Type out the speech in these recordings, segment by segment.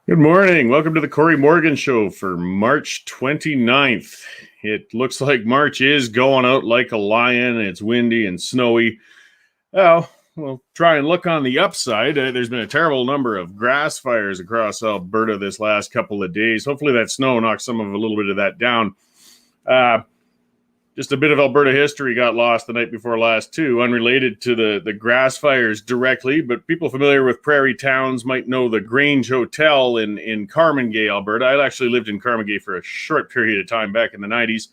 Good morning. Welcome to the Cory Morgan Show for March 29th. It looks like March is going out like a lion. It's windy and snowy. Well, we'll try and look on the upside. There's been a terrible number of grass fires across Alberta this last couple of days. Hopefully that snow knocks a little bit of that down. Just a bit of Alberta history got lost the night before last, too, unrelated to the grass fires directly, but people familiar with prairie towns might know the Grange Hotel in Carmangay, Alberta. I actually lived in Carmangay for a short period of time back in the 90s.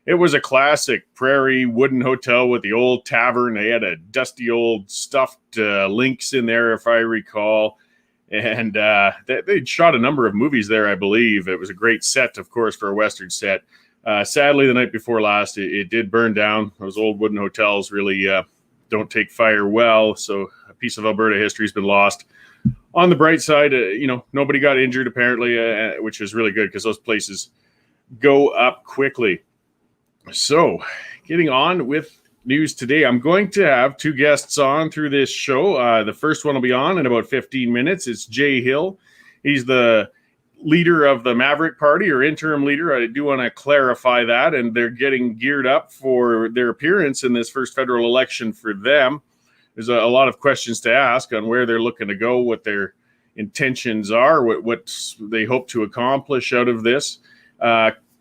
It was a classic prairie wooden hotel with the old tavern. They had a dusty old stuffed lynx in there, if I recall. And they'd shot a number of movies there, I believe. It was a great set, of course, for a Western set. Sadly, the night before last, it did burn down. Those old wooden hotels really don't take fire well, so a piece of Alberta history has been lost. On the bright side, nobody got injured, apparently, which is really good because those places go up quickly. So, getting on with news today, I'm going to have two guests on through this show. The first one will be on in about 15 minutes. It's Jay Hill. He's the leader of the Maverick Party, or interim leader. I do want to clarify that, and they're getting geared up for their appearance in this first federal election for them. There's a lot of questions to ask on where they're looking to go, what their intentions are, what they hope to accomplish out of this.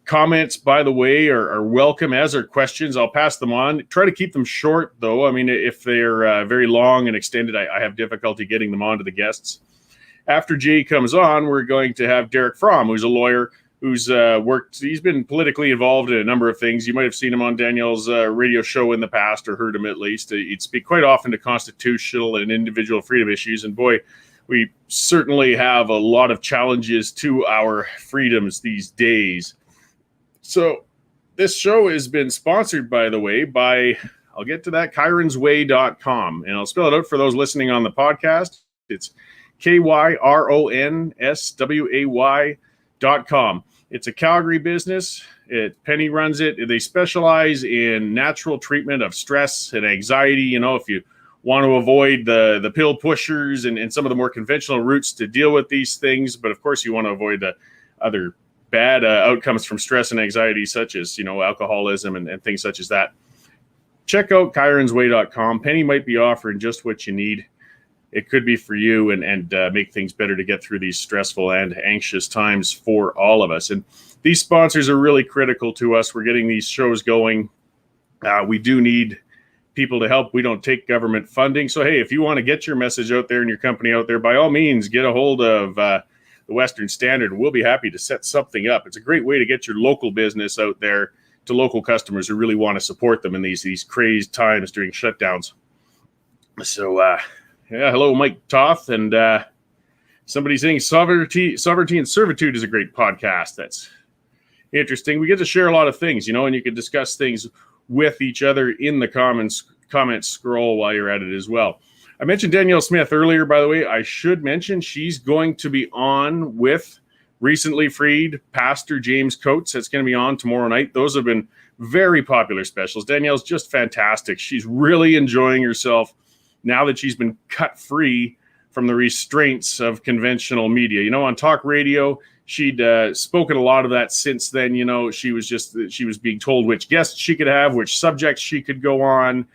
Comments, by the way, are welcome, as are questions. I'll pass them on. Try to keep them short, though. I mean, if they're very long and extended, I have difficulty getting them on to the guests. After Jay comes on, we're going to have Derek Fromm, who's a lawyer who's he's been politically involved in a number of things. You might have seen him on Danielle's radio show in the past, or heard him at least. He'd speak quite often to constitutional and individual freedom issues. And boy, we certainly have a lot of challenges to our freedoms these days. So this show has been sponsored, by the way, by, I'll get to that, kyronsway.com. And I'll spell it out for those listening on the podcast. It's KYRONSWAY.com. It's a Calgary business. Penny runs it. They specialize in natural treatment of stress and anxiety. If you want to avoid the pill pushers and some of the more conventional routes to deal with these things, but of course you want to avoid the other bad outcomes from stress and anxiety, such as, alcoholism and things such as that. Check out kyronsway.com. Penny might be offering just what you need. It could be for you and make things better to get through these stressful and anxious times for all of us. And these sponsors are really critical to us. We're getting these shows going. We do need people to help. We don't take government funding. So, hey, if you want to get your message out there and your company out there, by all means, get a hold of the Western Standard. We'll be happy to set something up. It's a great way to get your local business out there to local customers who really want to support them in these crazed times during shutdowns. So, hello, Mike Toth, and somebody saying Sovereignty and Servitude is a great podcast. That's interesting. We get to share a lot of things, and you can discuss things with each other in the comments scroll while you're at it as well. I mentioned Danielle Smith earlier, by the way. I should mention she's going to be on with recently freed Pastor James Coates. That's going to be on tomorrow night. Those have been very popular specials. Danielle's just fantastic. She's really enjoying herself now that she's been cut free from the restraints of conventional media. On talk radio, she'd spoken a lot of that since then. She was being told which guests she could have, which subjects she could go on.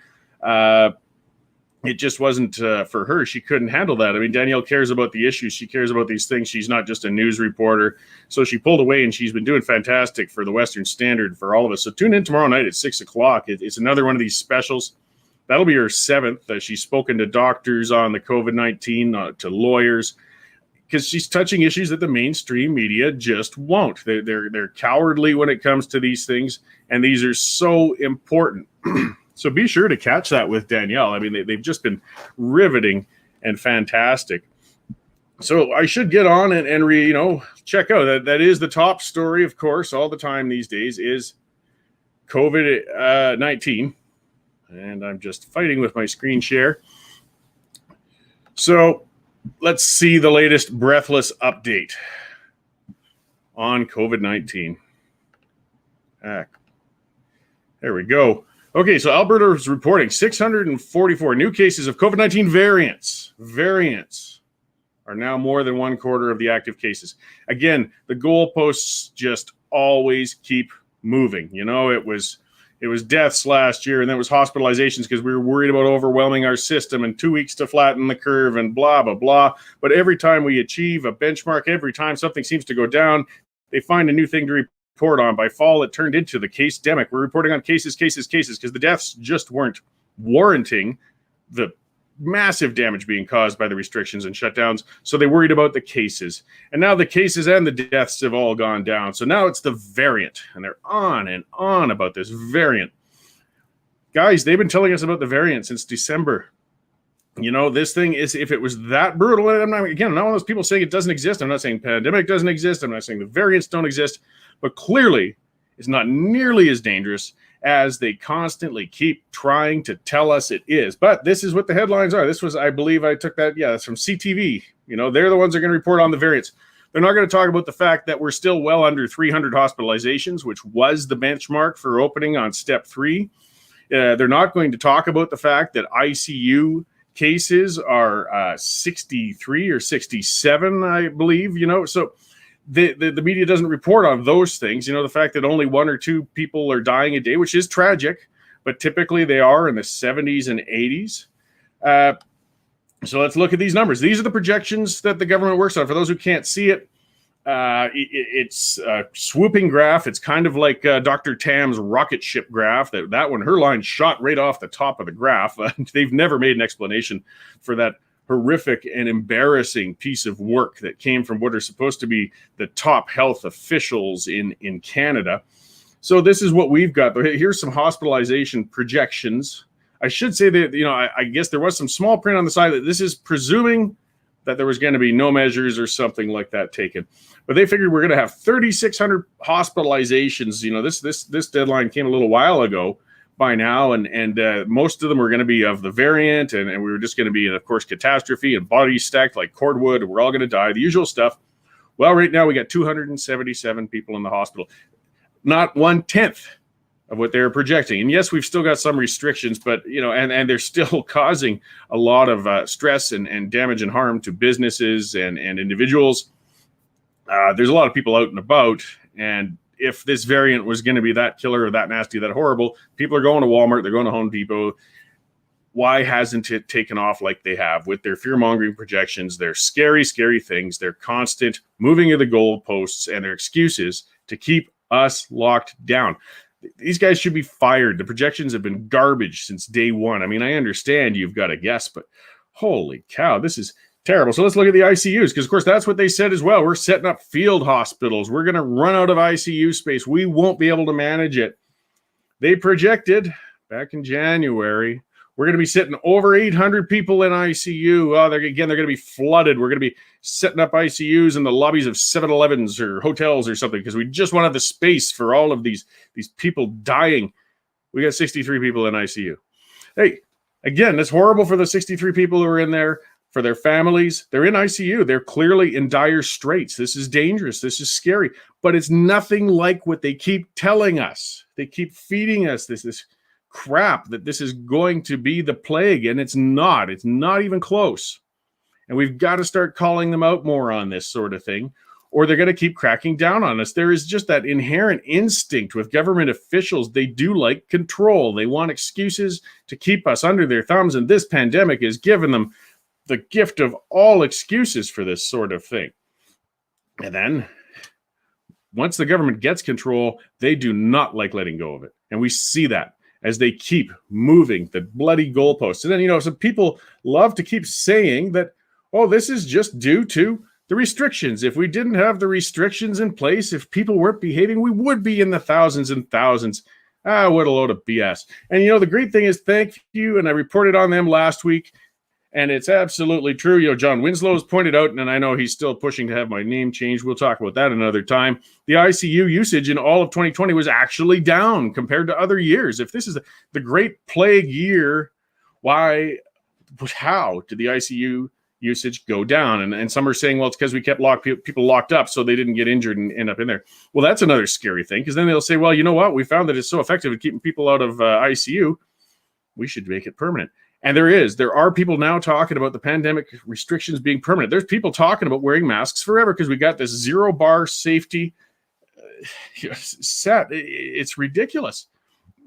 It just wasn't for her. She couldn't handle that. I mean, Danielle cares about the issues. She cares about these things. She's not just a news reporter. So she pulled away, and she's been doing fantastic for the Western Standard for all of us. So tune in tomorrow night at 6 o'clock. It's another one of these specials. That'll be her seventh. She's spoken to doctors on the COVID-19, to lawyers, because she's touching issues that the mainstream media just won't. They're cowardly when it comes to these things, and these are so important. So be sure to catch that with Danielle. I mean, they've just been riveting and fantastic. So I should get on and check out. That is the top story, of course, all the time these days is COVID-19. And I'm just fighting with my screen share. So let's see the latest breathless update on COVID-19. There we go. Okay, so Alberta is reporting 644 new cases of COVID-19 variants are now more than 1/4 of the active cases. Again, the goalposts just always keep moving. You know, it was deaths last year, and then it was hospitalizations because we were worried about overwhelming our system, and 2 weeks to flatten the curve, and blah, blah, blah. But every time we achieve a benchmark, every time something seems to go down, they find a new thing to report on. By fall, it turned into the case-demic. We're reporting on cases, because the deaths just weren't warranting the massive damage being caused by the restrictions and shutdowns. So they worried about the cases. And now the cases and the deaths have all gone down. So now it's the variant. And they're on and on about this variant. Guys, they've been telling us about the variant since December. You know, this thing is, if it was that brutal, and I'm not one of those people saying it doesn't exist. I'm not saying pandemic doesn't exist. I'm not saying the variants don't exist. But clearly, it's not nearly as dangerous as they constantly keep trying to tell us it is. But this is what the headlines are. This was, I believe I took that, that's from CTV. You know, they're the ones that are going to report on the variants. They're not going to talk about the fact that we're still well under 300 hospitalizations, which was the benchmark for opening on step 3. They're not going to talk about the fact that ICU cases are 63 or 67, I believe, you know. So the media doesn't report on those things. You know, the fact that only 1 or 2 people are dying a day, which is tragic, but typically they are in the 70s and 80s. So let's look at these numbers. These are the projections that the government works on. For those who can't see it, it's a swooping graph. It's kind of like Dr. Tam's rocket ship graph. That one, her line shot right off the top of the graph. They've never made an explanation for that horrific and embarrassing piece of work that came from what are supposed to be the top health officials in Canada. So this is what we've got. Here's some hospitalization projections. I should say that, you know, I guess there was some small print on the side that this is presuming that there was going to be no measures or something like that taken. But they figured we're going to have 3,600 hospitalizations. You know, this deadline came a little while ago by now, and most of them were going to be of the variant, and we were just going to be, of course, catastrophe and bodies stacked like cordwood, and we're all going to die, the usual stuff. Well, right now we got 277 people in the hospital. Not 1/10 of what they're projecting. And yes, we've still got some restrictions, but, you know, and they're still causing a lot of stress and damage and harm to businesses and individuals. There's a lot of people out and about, and if this variant was going to be that killer or that nasty, that horrible, people are going to Walmart, they're going to Home Depot. Why hasn't it taken off like they have with their fear-mongering projections, their scary, scary things, their constant moving of the goalposts, and their excuses to keep us locked down? These guys should be fired. The projections have been garbage since day one. I mean, I understand you've got a guess, but holy cow, this is terrible. So let's look at the ICUs, because, of course, that's what they said as well. We're setting up field hospitals. We're going to run out of ICU space. We won't be able to manage it. They projected back in January, we're going to be sitting over 800 people in ICU. Oh, they're going to be flooded. We're going to be setting up ICUs in the lobbies of 7-Elevens or hotels or something, because we just won't have the space for all of these people dying. We got 63 people in ICU. Hey, again, that's horrible for the 63 people who are in there. For their families, they're in ICU. They're clearly in dire straits. This is dangerous. This is scary. But it's nothing like what they keep telling us. They keep feeding us this crap that this is going to be the plague, and it's not. It's not even close. And we've got to start calling them out more on this sort of thing, or they're going to keep cracking down on us. There is just that inherent instinct with government officials. They do like control. They want excuses to keep us under their thumbs, and this pandemic has given them the gift of all excuses for this sort of thing. And then once the government gets control, they do not like letting go of it. And we see that as they keep moving the bloody goalposts. And then, you know, some people love to keep saying that, oh, this is just due to the restrictions. If we didn't have the restrictions in place, if people weren't behaving, we would be in the thousands and thousands. What a load of BS. And, you know, the great thing is, thank you, and I reported on them last week, and it's absolutely true. You know, John Winslow's pointed out, and I know he's still pushing to have my name changed. We'll talk about that another time. The ICU usage in all of 2020 was actually down compared to other years. If this is the great plague year, how did the ICU usage go down? And some are saying, well, it's because we kept people locked up so they didn't get injured and end up in there. Well, that's another scary thing, because then they'll say, well, you know what? We found that it's so effective at keeping people out of ICU. We should make it permanent. And there are people now talking about the pandemic restrictions being permanent. There's people talking about wearing masks forever because we got this 0-bar safety set. It's ridiculous.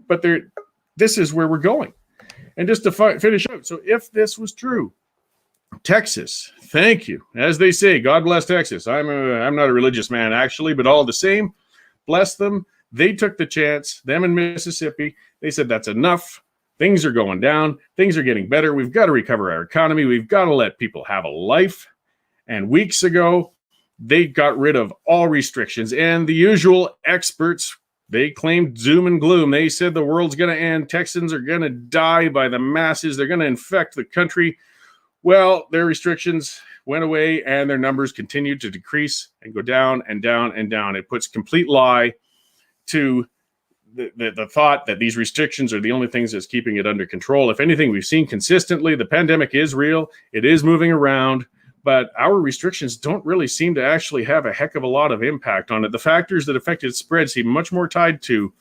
But this is where we're going. And just to finish out, so if this was true, Texas, thank you. As they say, God bless Texas. I'm not a religious man, actually, but all the same, bless them. They took the chance, them in Mississippi. They said, that's enough. Things are going down. Things are getting better. We've got to recover our economy. We've got to let people have a life. And weeks ago, they got rid of all restrictions. And the usual experts, they claimed doom and gloom. They said the world's going to end. Texans are going to die by the masses. They're going to infect the country. Well, their restrictions went away and their numbers continued to decrease and go down and down and down. It puts complete lie to the thought that these restrictions are the only things that's keeping it under control. If anything, we've seen consistently the pandemic is real. It is moving around, but our restrictions don't really seem to actually have a heck of a lot of impact on it. The factors that affect its spread seem much more tied to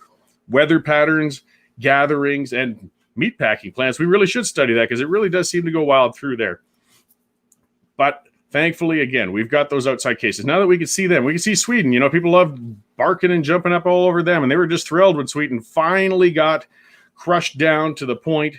weather patterns, gatherings, and meatpacking plants. We really should study that because it really does seem to go wild through there. But thankfully, again, we've got those outside cases. Now that we can see them, we can see Sweden. You know, people love barking and jumping up all over them, and they were just thrilled when Sweden finally got crushed down to the point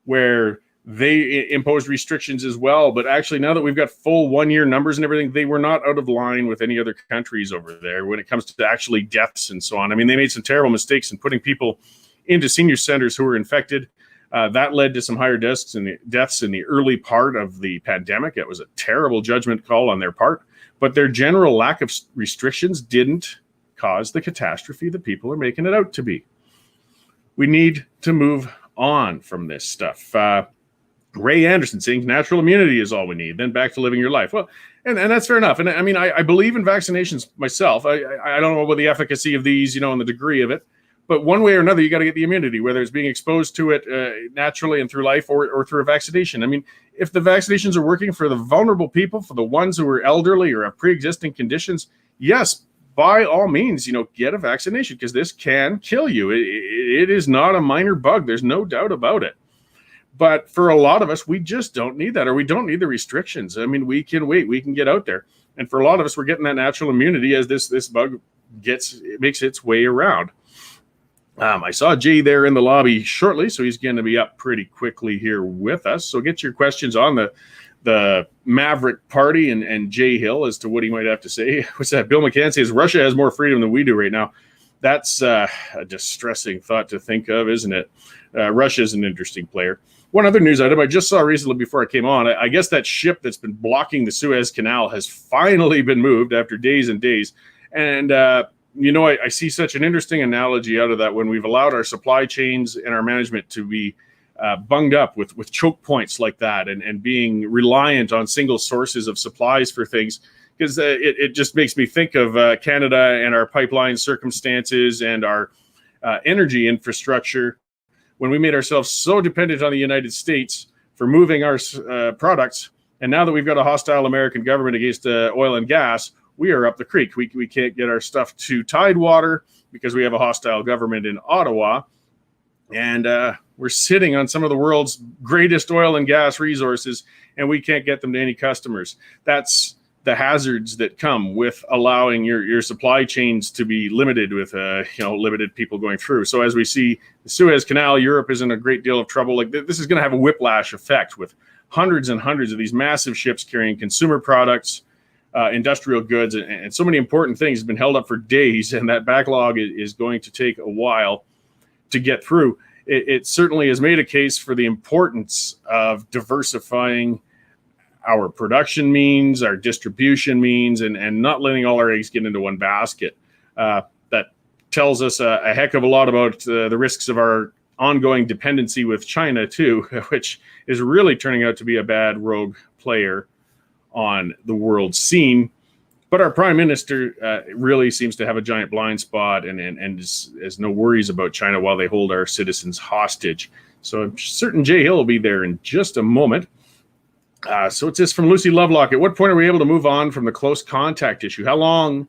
where they imposed restrictions as well. But actually, now that we've got full 1-year numbers and everything, they were not out of line with any other countries over there when it comes to actually deaths and so on. I mean, they made some terrible mistakes in putting people into senior centers who were infected. That led to some higher deaths in the early part of the pandemic. It was a terrible judgment call on their part, but their general lack of restrictions didn't cause the catastrophe that people are making it out to be. We need to move on from this stuff. Ray Anderson saying natural immunity is all we need, then back to living your life. Well, and that's fair enough. And I mean, I believe in vaccinations myself. I don't know about the efficacy of these, and the degree of it. But one way or another, you got to get the immunity, whether it's being exposed to it naturally and through life or through a vaccination. I mean, if the vaccinations are working for the vulnerable people, for the ones who are elderly or have pre-existing conditions, yes, by all means, get a vaccination because this can kill you. It is not a minor bug. There's no doubt about it. But for a lot of us, we just don't need that, or we don't need the restrictions. I mean, we can wait. We can get out there. And for a lot of us, we're getting that natural immunity as this bug makes its way around. I saw Jay there in the lobby shortly, so he's going to be up pretty quickly here with us. So get your questions on the Maverick Party and Jay Hill as to what he might have to say. What's that? Bill McCann says Russia has more freedom than we do right now. That's a distressing thought to think of, isn't it? Russia is an interesting player. One other news item I just saw recently before I came on, I guess that ship that's been blocking the Suez Canal has finally been moved after days and days. And I see such an interesting analogy out of that when we've allowed our supply chains and our management to be bunged up with choke points like that and being reliant on single sources of supplies for things, because it just makes me think of Canada and our pipeline circumstances and our energy infrastructure when we made ourselves so dependent on the United States for moving our products. And now that we've got a hostile American government against oil and gas, we are up the creek. We can't get our stuff to Tidewater because we have a hostile government in Ottawa. And we're sitting on some of the world's greatest oil and gas resources, and we can't get them to any customers. That's the hazards that come with allowing your supply chains to be limited with limited people going through. So as we see the Suez Canal, Europe is in a great deal of trouble. Like this is going to have a whiplash effect with hundreds and hundreds of these massive ships carrying consumer products, industrial goods, and so many important things have been held up for days, and that backlog is going to take a while to get through. It certainly has made a case for the importance of diversifying our production means, our distribution means, and not letting all our eggs get into one basket. That tells us a heck of a lot about the risks of our ongoing dependency with China too, which is really turning out to be a bad rogue player on the world scene. But our prime minister really seems to have a giant blind spot and has no worries about China while they hold our citizens hostage. So I'm certain Jay Hill will be there in just a moment. So it's this from Lucy Lovelock. At what point are we able to move on from the close contact issue? How long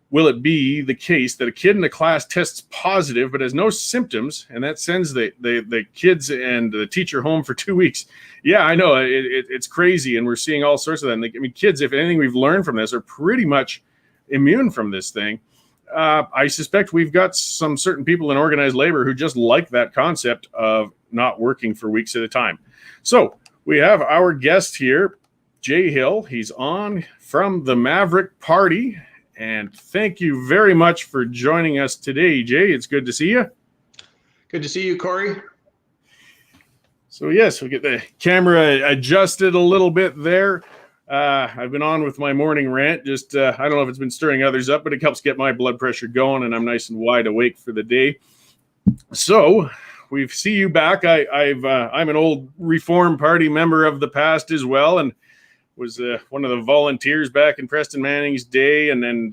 will it be the case that a kid in a class tests positive but has no symptoms, and that sends the kids and the teacher home for 2 weeks? Yeah, I know it's crazy, and we're seeing all sorts of that. I mean, kids, if anything we've learned from this, are pretty much immune from this thing. I suspect we've got some certain people in organized labor who just like that concept of not working for weeks at a time. So we have our guest here, Jay Hill. He's on from the Maverick Party. And thank you very much for joining us today, Jay. It's good to see you. Good to see you, Cory. So yes, we'll get the camera adjusted a little bit there. I've been on with my morning rant. Just I don't know if it's been stirring others up, but it helps get my blood pressure going, and I'm nice and wide awake for the day. So we see you back. I'm an old Reform Party member of the past as well, and was one of the volunteers back in Preston Manning's day, and then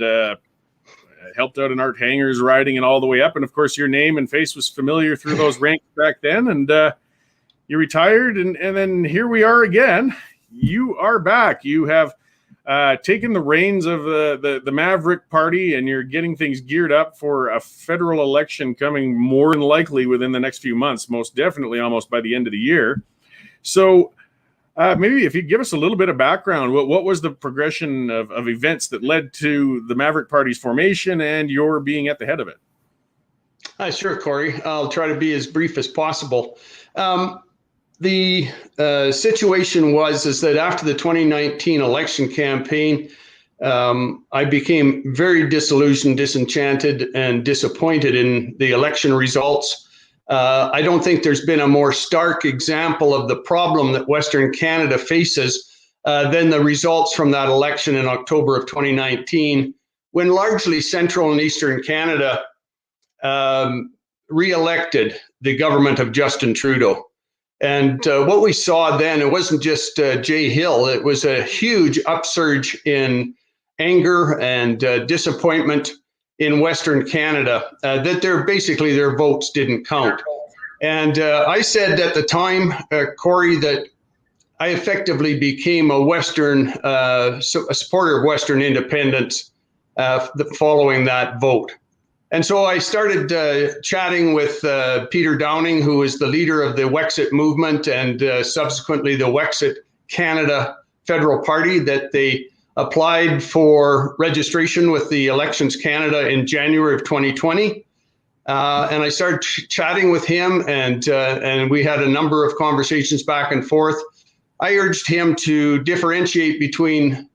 helped out in Art Hangers riding and all the way up. And of course, your name and face was familiar through those ranks back then. And you retired, and then here we are again. You are back. You have taken the reins of the Maverick Party, and you're getting things geared up for a federal election coming more than likely within the next few months, most definitely almost by the end of the year. So maybe if you give us a little bit of background, what was the progression of events that led to the Maverick Party's formation and your being at the head of it? Sure, Cory. I'll try to be as brief as possible. The situation is that after the 2019 election campaign, I became very disillusioned, disenchanted, and disappointed in the election results. I don't think there's been a more stark example of the problem that Western Canada faces than the results from that election in October of 2019, when largely Central and Eastern Canada re-elected the government of Justin Trudeau. And what we saw then, it wasn't just Jay Hill, it was a huge upsurge in anger and disappointment in Western Canada, that their votes didn't count. And I said at the time, Cory, that I effectively became a supporter of Western independence following that vote. And so I started chatting with Peter Downing, who is the leader of the Wexit movement and subsequently the Wexit Canada Federal Party, that they applied for registration with the Elections Canada in January of 2020. And I started chatting with him, and we had a number of conversations back and forth. I urged him to differentiate between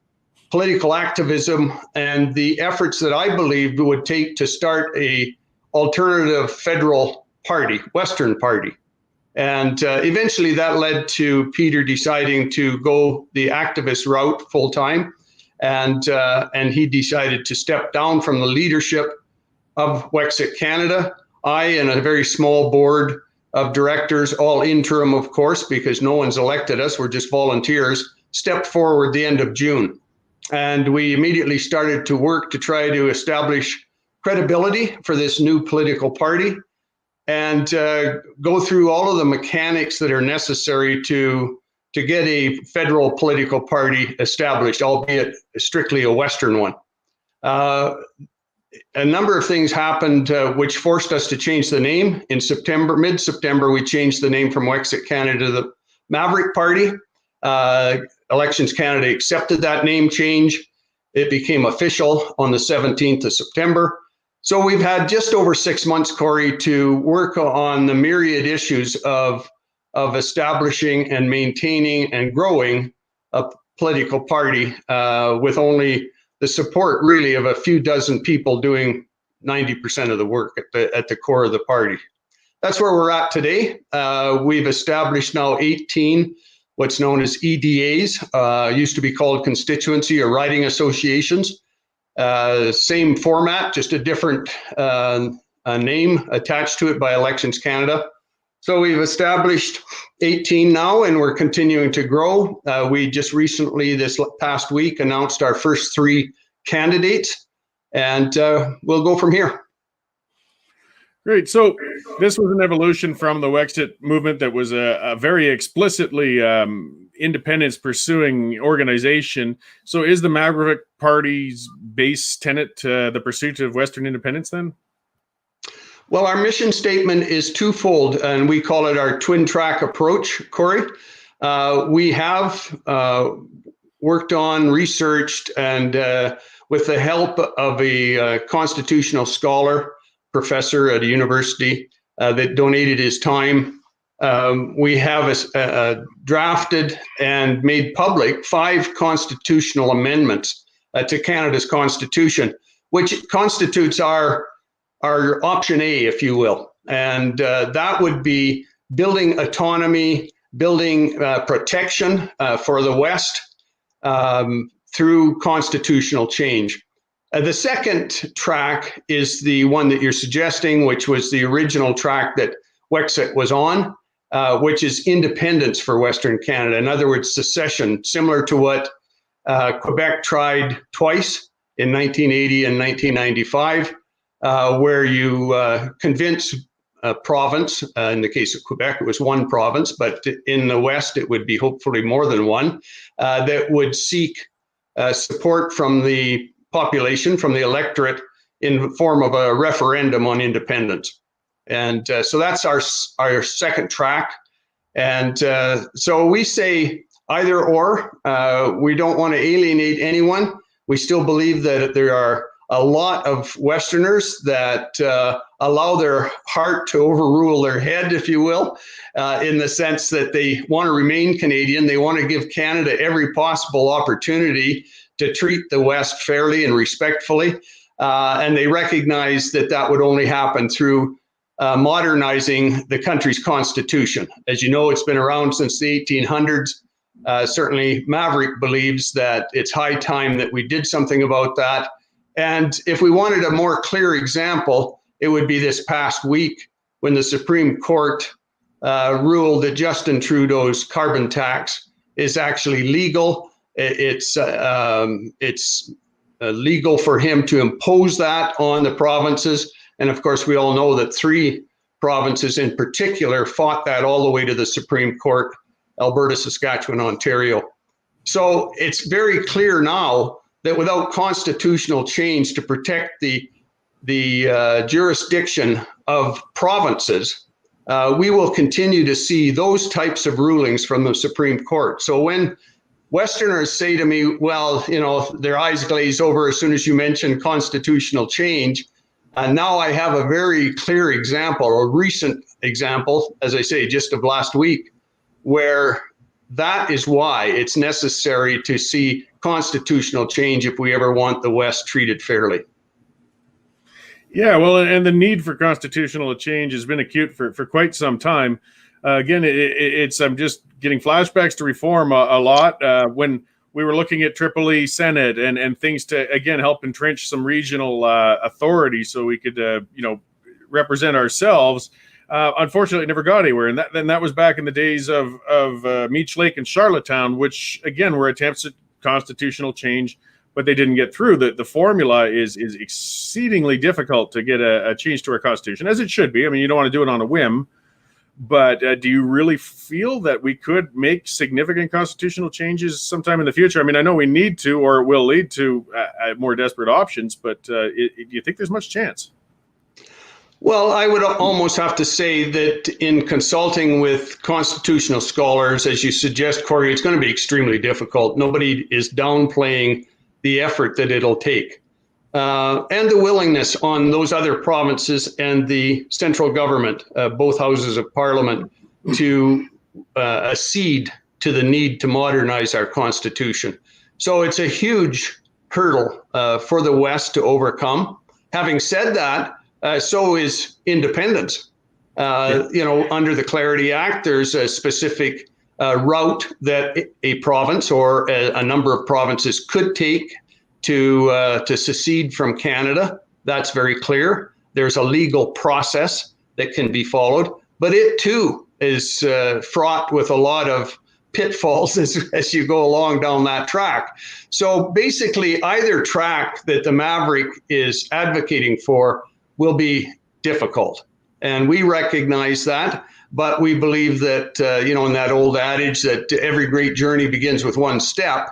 political activism and the efforts that I believed it would take to start a alternative federal party, Western party. And eventually that led to Peter deciding to go the activist route full time. And he decided to step down from the leadership of Wexit Canada. I and a very small board of directors, all interim, of course, because no one's elected us, we're just volunteers, stepped forward the end of June. And we immediately started to work to try to establish credibility for this new political party and go through all of the mechanics that are necessary to get a federal political party established, albeit strictly a Western one. A number of things happened which forced us to change the name. In September, mid-September, we changed the name from Wexit Canada to the Maverick Party. Elections Canada accepted that name change. It became official on the 17th of September. So we've had just over 6 months, Cory, to work on the myriad issues of establishing and maintaining and growing a political party with only the support really of a few dozen people doing 90% of the work at the core of the party. That's where we're at today. We've established now 18 what's known as EDAs, used to be called constituency or riding associations. Same format, just a different name attached to it by Elections Canada. So we've established 18 now, and we're continuing to grow. We just recently, this past week, announced our first 3 candidates, and we'll go from here. Great. So this was an evolution from the Wexit movement that was a very explicitly independence pursuing organization. So is the Maverick Party's base tenet the pursuit of Western independence then? Well, our mission statement is twofold, and we call it our twin track approach, Cory. We have worked on, researched, and with the help of a constitutional scholar, professor at a university that donated his time, we have drafted and made public 5 constitutional amendments to Canada's Constitution, which constitutes our option A, if you will. And that would be building autonomy, building protection for the West through constitutional change. The second track is the one that you're suggesting, which was the original track that Wexit was on, which is independence for Western Canada. In other words, secession, similar to what Quebec tried twice in 1980 and 1995, where you convince a province, in the case of Quebec, it was one province, but in the West, it would be hopefully more than one, that would seek support from the population, from the electorate, in the form of a referendum on independence. And so that's our second track. And so we say either or. We don't want to alienate anyone. We still believe that there are a lot of Westerners that allow their heart to overrule their head, if you will, in the sense that they want to remain Canadian. They want to give Canada every possible opportunity to treat the West fairly and respectfully. And they recognize that that would only happen through modernizing the country's constitution. As you know, it's been around since the 1800s. Certainly, Maverick believes that it's high time that we did something about that. And if we wanted a more clear example, it would be this past week when the Supreme Court ruled that Justin Trudeau's carbon tax is actually legal. It's legal for him to impose that on the provinces. And of course, we all know that 3 provinces in particular fought that all the way to the Supreme Court: Alberta, Saskatchewan, Ontario. So it's very clear now that without constitutional change to protect the jurisdiction of provinces, we will continue to see those types of rulings from the Supreme Court. So when Westerners say to me, well, you know, their eyes glaze over as soon as you mention constitutional change, and now I have a very clear example, a recent example, as I say, just of last week, where that is why it's necessary to see constitutional change if we ever want the West treated fairly. Yeah, well, and the need for constitutional change has been acute for quite some time. Again, it's I'm just getting flashbacks to reform a lot when we were looking at Tripoli Senate and things to, again, help entrench some regional authority so we could, represent ourselves. Unfortunately, it never got anywhere. And that was back in the days of Meech Lake and Charlottetown, which, again, were attempts at constitutional change, but they didn't get through. The formula is exceedingly difficult to get a change to our Constitution, as it should be. I mean, you don't want to do it on a whim. But do you really feel that we could make significant constitutional changes sometime in the future? I mean, I know we need to, or it will lead to more desperate options, but do you think there's much chance? Well, I would almost have to say that in consulting with constitutional scholars, as you suggest, Cory, it's going to be extremely difficult. Nobody is downplaying the effort that it'll take. And the willingness on those other provinces and the central government, both houses of parliament, to accede to the need to modernize our constitution. So it's a huge hurdle for the West to overcome. Having said that, so is independence. Under the Clarity Act, there's a specific route that a province or a number of provinces could take to secede from Canada. That's very clear. There's a legal process that can be followed, but it too is fraught with a lot of pitfalls as you go along down that track. So basically, either track that the Maverick is advocating for will be difficult. And we recognize that, but we believe that, in that old adage that every great journey begins with one step,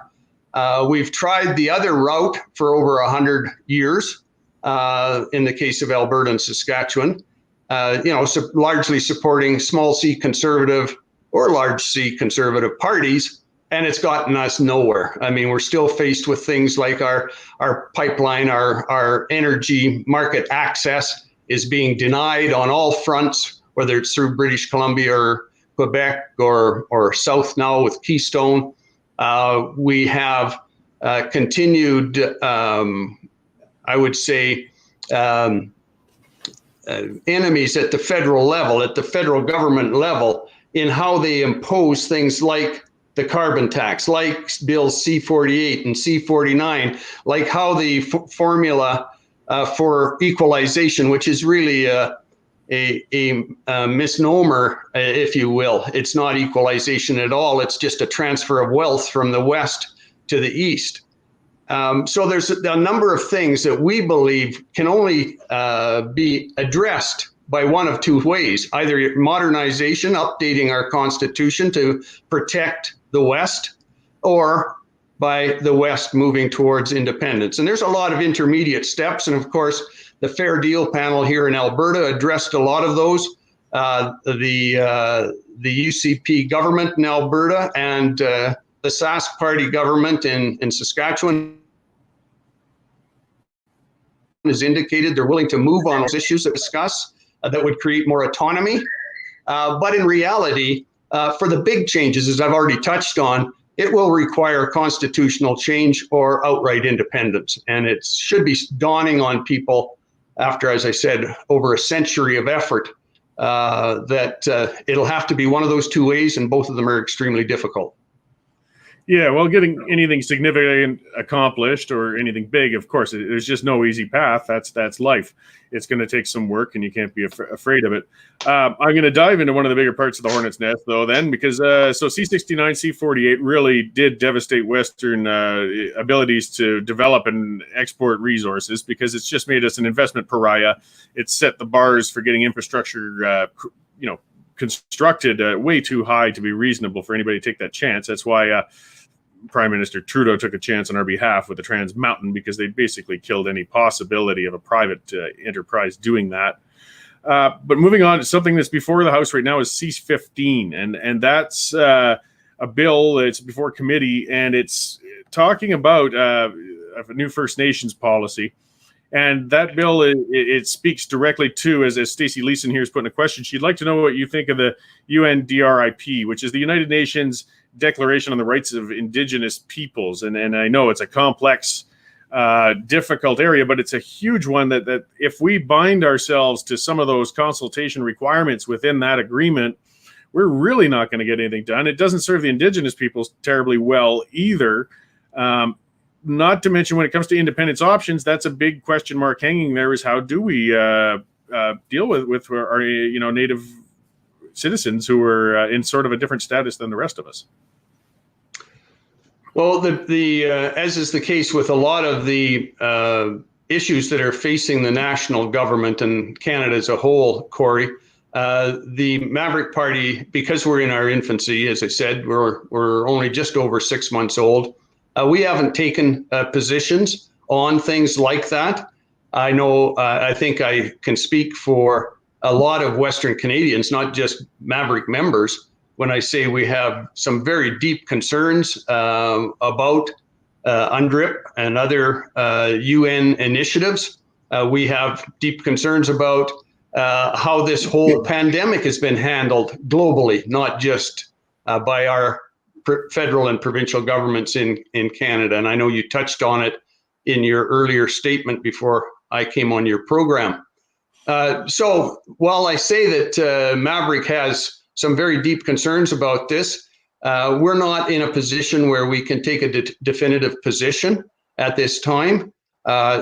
we've tried the other route for over 100 years in the case of Alberta and Saskatchewan, largely supporting small c conservative or large c conservative parties, and it's gotten us nowhere. I mean, we're still faced with things like our pipeline, our energy market access is being denied on all fronts, whether it's through British Columbia or Quebec or south now with Keystone. We have continued, I would say, enemies at the federal level, at the federal government level, in how they impose things like the carbon tax, like Bills C-48 and C-49, like how the formula for equalization, which is really a misnomer, if you will. It's not equalization at all. It's just a transfer of wealth from the West to the East. So there's a number of things that we believe can only be addressed by one of two ways, either modernization, updating our Constitution to protect the West, or by the West moving towards independence. And there's a lot of intermediate steps. And of course, the Fair Deal panel here in Alberta addressed a lot of those. The UCP government in Alberta and the Sask Party government in Saskatchewan has indicated they're willing to move on those issues that discuss that would create more autonomy. But in reality, for the big changes, as I've already touched on, it will require constitutional change or outright independence. And it should be dawning on people after, as I said, over a century of effort, that it'll have to be one of those two ways, and both of them are extremely difficult. Yeah, well, getting anything significant accomplished or anything big, of course, there's just no easy path. That's life. It's going to take some work, and you can't be afraid of it. I'm going to dive into one of the bigger parts of the hornet's nest, though, then, because so C-69, C-48 really did devastate Western abilities to develop and export resources, because it's just made us an investment pariah. It's set the bars for getting infrastructure, constructed way too high to be reasonable for anybody to take that chance. That's why Prime Minister Trudeau took a chance on our behalf with the Trans Mountain, because they basically killed any possibility of a private enterprise doing that. But moving on to something that's before the House right now is C-15, and that's a bill. It's before committee, and it's talking about a new First Nations policy. And that bill, it speaks directly to, as Stacey Leeson here is putting a question, she'd like to know what you think of the UNDRIP, which is the United Nations Declaration on the Rights of Indigenous Peoples. And I know it's a complex, difficult area, but it's a huge one that if we bind ourselves to some of those consultation requirements within that agreement, we're really not going to get anything done. It doesn't serve the Indigenous peoples terribly well either. Not to mention, when it comes to independence options, that's a big question mark hanging there, is how do we deal with our Native citizens who are in sort of a different status than the rest of us? Well, as is the case with a lot of the issues that are facing the national government and Canada as a whole, Cory, the Maverick Party, because we're in our infancy, as I said, we're only just over 6 months old. We haven't taken positions on things like that. I know, I think I can speak for a lot of Western Canadians, not just Maverick members, when I say we have some very deep concerns about UNDRIP and other UN initiatives. We have deep concerns about how this whole pandemic has been handled globally, not just by our federal and provincial governments in Canada. And I know you touched on it in your earlier statement before I came on your program. So while I say that Maverick has some very deep concerns about this, we're not in a position where we can take a definitive position at this time.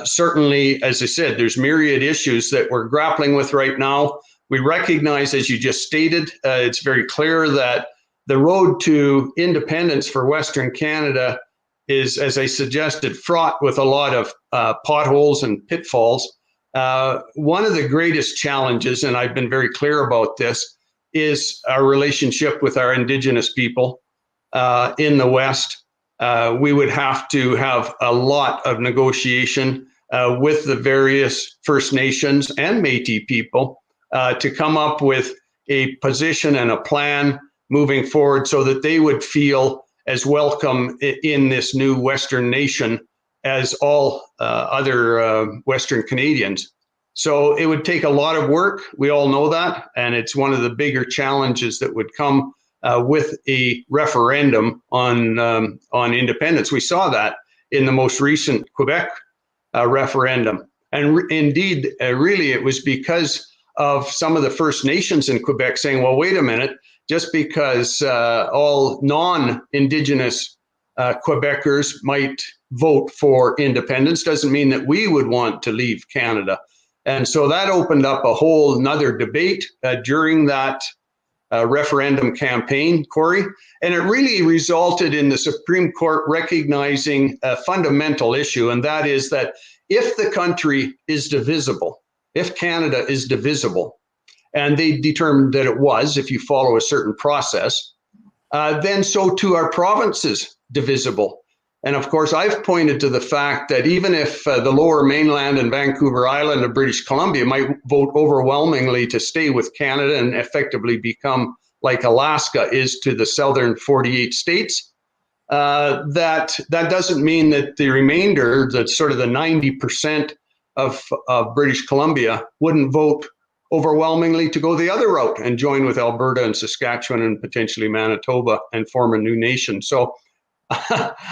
Certainly, as I said, there's myriad issues that we're grappling with right now. We recognize, as you just stated, it's very clear that the road to independence for Western Canada is, as I suggested, fraught with a lot of potholes and pitfalls. One of the greatest challenges, and I've been very clear about this, is our relationship with our Indigenous people in the West. We would have to have a lot of negotiation with the various First Nations and Métis people to come up with a position and a plan moving forward so that they would feel as welcome in this new Western nation as all other Western Canadians. So it would take a lot of work. We all know that. And it's one of the bigger challenges that would come with a referendum on independence. We saw that in the most recent Quebec referendum. And indeed, really, it was because of some of the First Nations in Quebec saying, well, wait a minute, just because all non-Indigenous Quebecers might vote for independence doesn't mean that we would want to leave Canada. And so that opened up a whole nother debate during that referendum campaign, Cory. And it really resulted in the Supreme Court recognizing a fundamental issue, and that is that if the country is divisible, if Canada is divisible, and they determined that it was, if you follow a certain process, then so too are provinces divisible. And of course, I've pointed to the fact that even if the Lower Mainland and Vancouver Island of British Columbia might vote overwhelmingly to stay with Canada and effectively become like Alaska is to the southern 48 states, that doesn't mean that the remainder, that sort of the 90% of British Columbia, wouldn't vote overwhelmingly to go the other route and join with Alberta and Saskatchewan and potentially Manitoba and form a new nation. So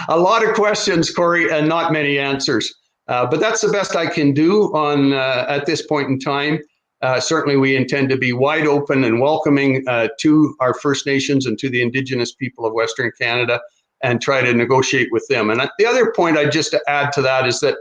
a lot of questions, Cory, and not many answers. But that's the best I can do on at this point in time. Certainly, we intend to be wide open and welcoming to our First Nations and to the Indigenous people of Western Canada and try to negotiate with them. And the other point I'd just add to that is that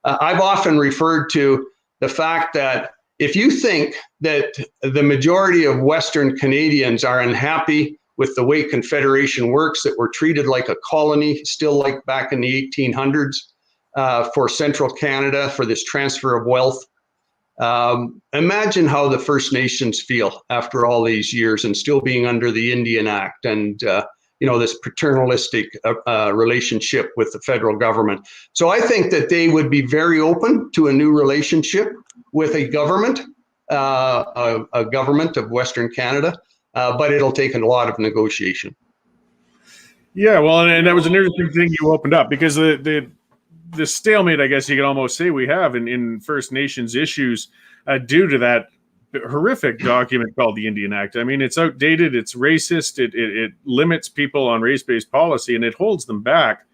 I've often referred to the fact that if you think that the majority of Western Canadians are unhappy with the way Confederation works, that we're treated like a colony, still like back in the 1800s for Central Canada, for this transfer of wealth. Imagine how the First Nations feel after all these years and still being under the Indian Act and this paternalistic relationship with the federal government. So I think that they would be very open to a new relationship with a government of Western Canada. But it'll take a lot of negotiation. Yeah, well, and that was an interesting thing you opened up, because the stalemate, I guess you could almost say, we have in First Nations issues due to that horrific document called the Indian Act. I mean, it's outdated, it's racist, it limits people on race-based policy, and it holds them back.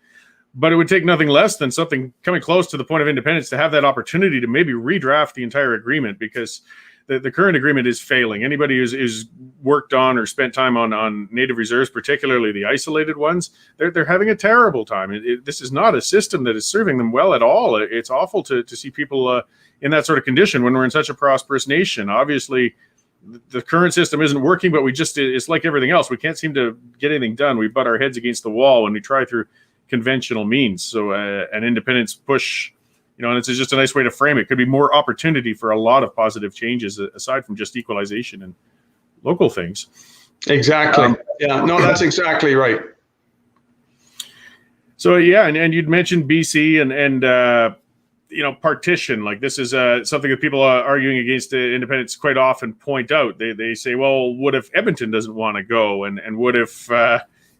But it would take nothing less than something coming close to the point of independence to have that opportunity to maybe redraft the entire agreement, because the current agreement is failing. Anybody who's worked on or spent time on native reserves, particularly the isolated ones, they're having a terrible time. This is not a system that is serving them well at all. It's awful to see people in that sort of condition when we're in such a prosperous nation. Obviously, the current system isn't working, but it's like everything else. We can't seem to get anything done. We butt our heads against the wall when we try through conventional means. So an independence push, and it's just a nice way to frame it. Could be more opportunity for a lot of positive changes aside from just equalization and local things. Exactly. No, that's exactly right. So yeah, and you'd mentioned BC and partition. Like, this is something that people arguing against independence quite often point out. They say, well, what if Edmonton doesn't want to go, and what if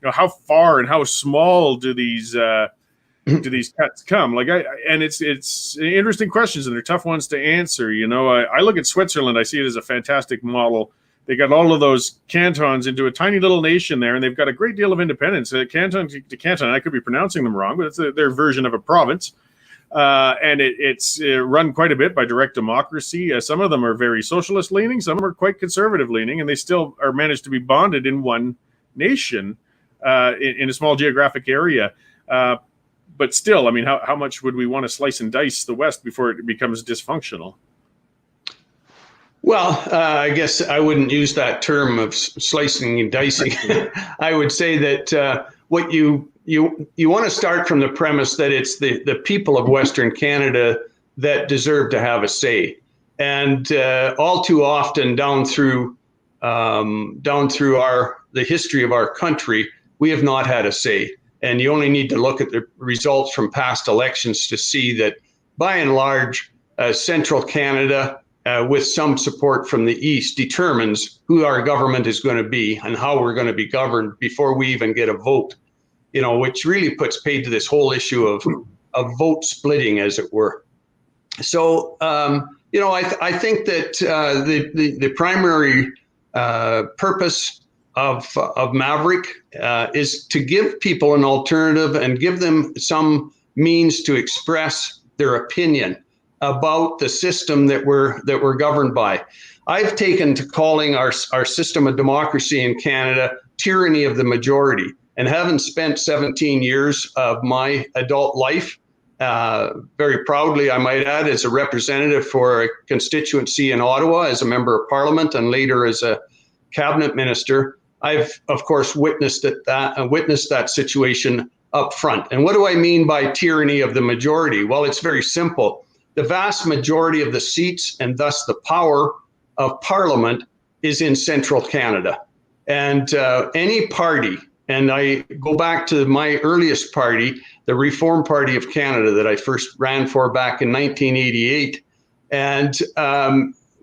how far and how small do these cuts come? It's interesting questions, and they're tough ones to answer. I look at Switzerland. I see it as a fantastic model. They got all of those cantons into a tiny little nation there, and they've got a great deal of independence. Canton to canton, I could be pronouncing them wrong, but it's their version of a province. And it's run quite a bit by direct democracy. Some of them are very socialist leaning, some of them are quite conservative leaning, and they still are managed to be bonded in one nation in a small geographic area. But still, I mean, how much would we want to slice and dice the West before it becomes dysfunctional? Well, I guess I wouldn't use that term of slicing and dicing. I would say that what you want to start from the premise that it's the people of Western Canada that deserve to have a say. And all too often down through the history of our country, we have not had a say. And you only need to look at the results from past elections to see that, by and large, central Canada, with some support from the East, determines who our government is going to be and how we're going to be governed before we even get a vote, which really puts paid to this whole issue of vote splitting, as it were. So, I think that the primary purpose of Maverick is to give people an alternative and give them some means to express their opinion about the system that we're governed by. I've taken to calling our system of democracy in Canada tyranny of the majority, and having spent 17 years of my adult life, very proudly, I might add, as a representative for a constituency in Ottawa, as a member of Parliament, and later as a cabinet minister, I've, of course, witnessed that situation up front. And what do I mean by tyranny of the majority? Well, it's very simple. The vast majority of the seats, and thus the power of Parliament, is in central Canada. And any party, and I go back to my earliest party, the Reform Party of Canada, that I first ran for back in 1988. And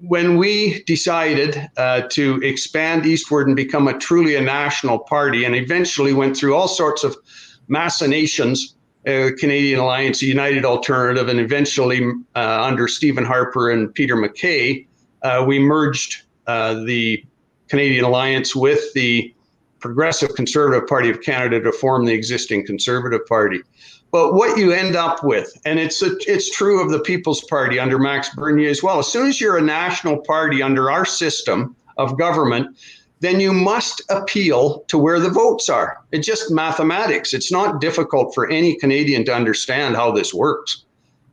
when we decided to expand eastward and become truly a national party, and eventually went through all sorts of machinations, Canadian Alliance, United Alternative, and eventually under Stephen Harper and Peter MacKay, we merged the Canadian Alliance with the Progressive Conservative Party of Canada to form the existing Conservative Party. But what you end up with, and it's true of the People's Party under Max Bernier as well, as soon as you're a national party under our system of government, then you must appeal to where the votes are. It's just mathematics. It's not difficult for any Canadian to understand how this works.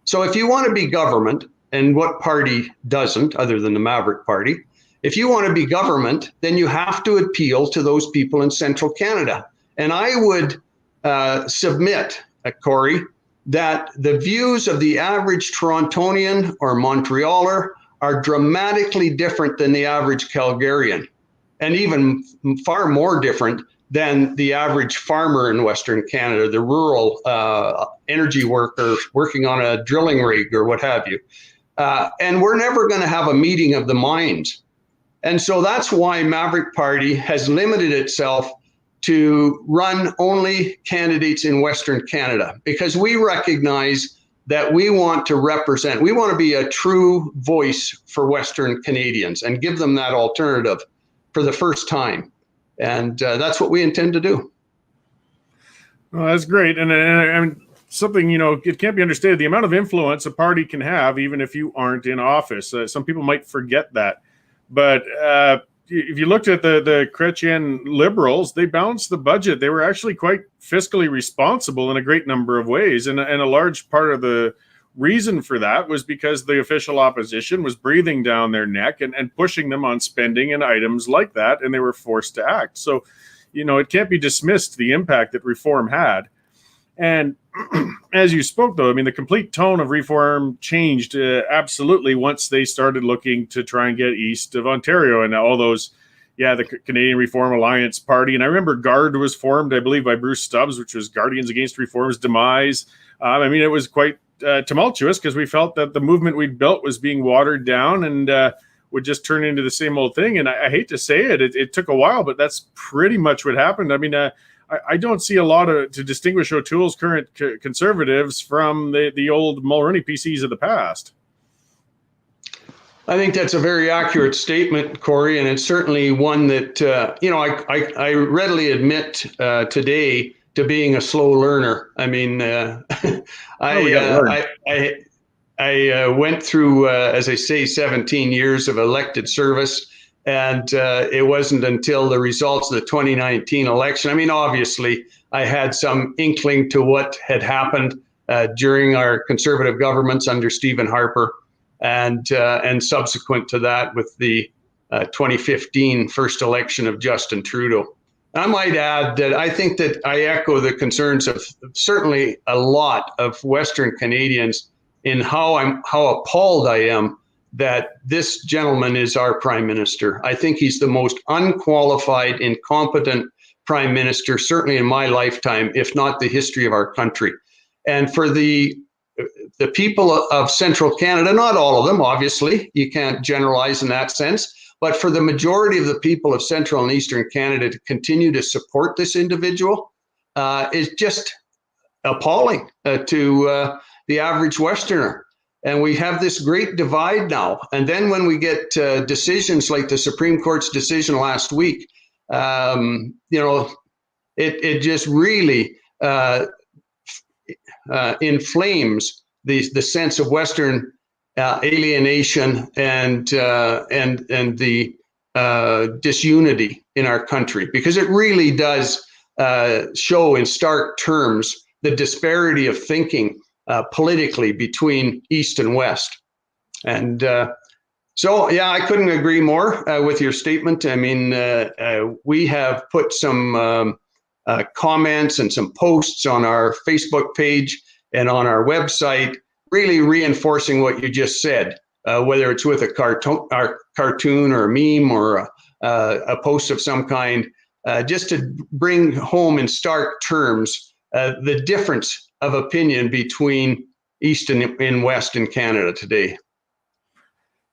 So if you want to be government, and what party doesn't, other than the Maverick Party, if you want to be government, then you have to appeal to those people in central Canada. And I would submit, Cory, that the views of the average Torontonian or Montrealer are dramatically different than the average Calgarian, and even far more different than the average farmer in Western Canada, the rural energy worker working on a drilling rig or what have you. And we're never going to have a meeting of the minds. And so that's why Maverick Party has limited itself to run only candidates in Western Canada, because we recognize that we want to represent, we want to be a true voice for Western Canadians and give them that alternative for the first time. And that's what we intend to do. Well, that's great. And something, it can't be understated, the amount of influence a party can have, even if you aren't in office. Some people might forget that. But if you looked at the Chrétien Liberals, they balanced the budget. They were actually quite fiscally responsible in a great number of ways. And a large part of the reason for that was because the official opposition was breathing down their neck and pushing them on spending and items like that, and they were forced to act. So, it can't be dismissed, the impact that reform had. And as you spoke, though, the complete tone of reform changed absolutely once they started looking to try and get east of Ontario and all those, the Canadian Reform Alliance Party. And I remember GARD was formed, I believe, by Bruce Stubbs, which was Guardians Against Reform's Demise. It was quite tumultuous because we felt that the movement we'd built was being watered down and would just turn into the same old thing. And I hate to say it, it took a while, but that's pretty much what happened. I don't see a lot to distinguish O'Toole's current Conservatives from the old Mulroney PCs of the past. I think that's a very accurate statement, Cory, and it's certainly one that, I readily admit today to being a slow learner. I went through, as I say, 17 years of elected service. And it wasn't until the results of the 2019 election. Obviously, I had some inkling to what had happened during our Conservative governments under Stephen Harper, and subsequent to that with the 2015 first election of Justin Trudeau. I might add that I think that I echo the concerns of certainly a lot of Western Canadians in how appalled I am that this gentleman is our prime minister. I think he's the most unqualified, incompetent prime minister, certainly in my lifetime, if not the history of our country. And for the people of central Canada, not all of them, obviously, you can't generalize in that sense, but for the majority of the people of central and eastern Canada to continue to support this individual is just appalling to the average Westerner. And we have this great divide now. And then when we get decisions like the Supreme Court's decision last week, it just really inflames the sense of Western alienation and the disunity in our country, because it really does show in stark terms the disparity of thinking politically between East and West. And so, yeah, I couldn't agree more with your statement. I mean, we have put some comments and some posts on our Facebook page and on our website, really reinforcing what you just said, whether it's with a cartoon or a meme or a post of some kind, just to bring home in stark terms the difference of opinion between East and West in Canada today.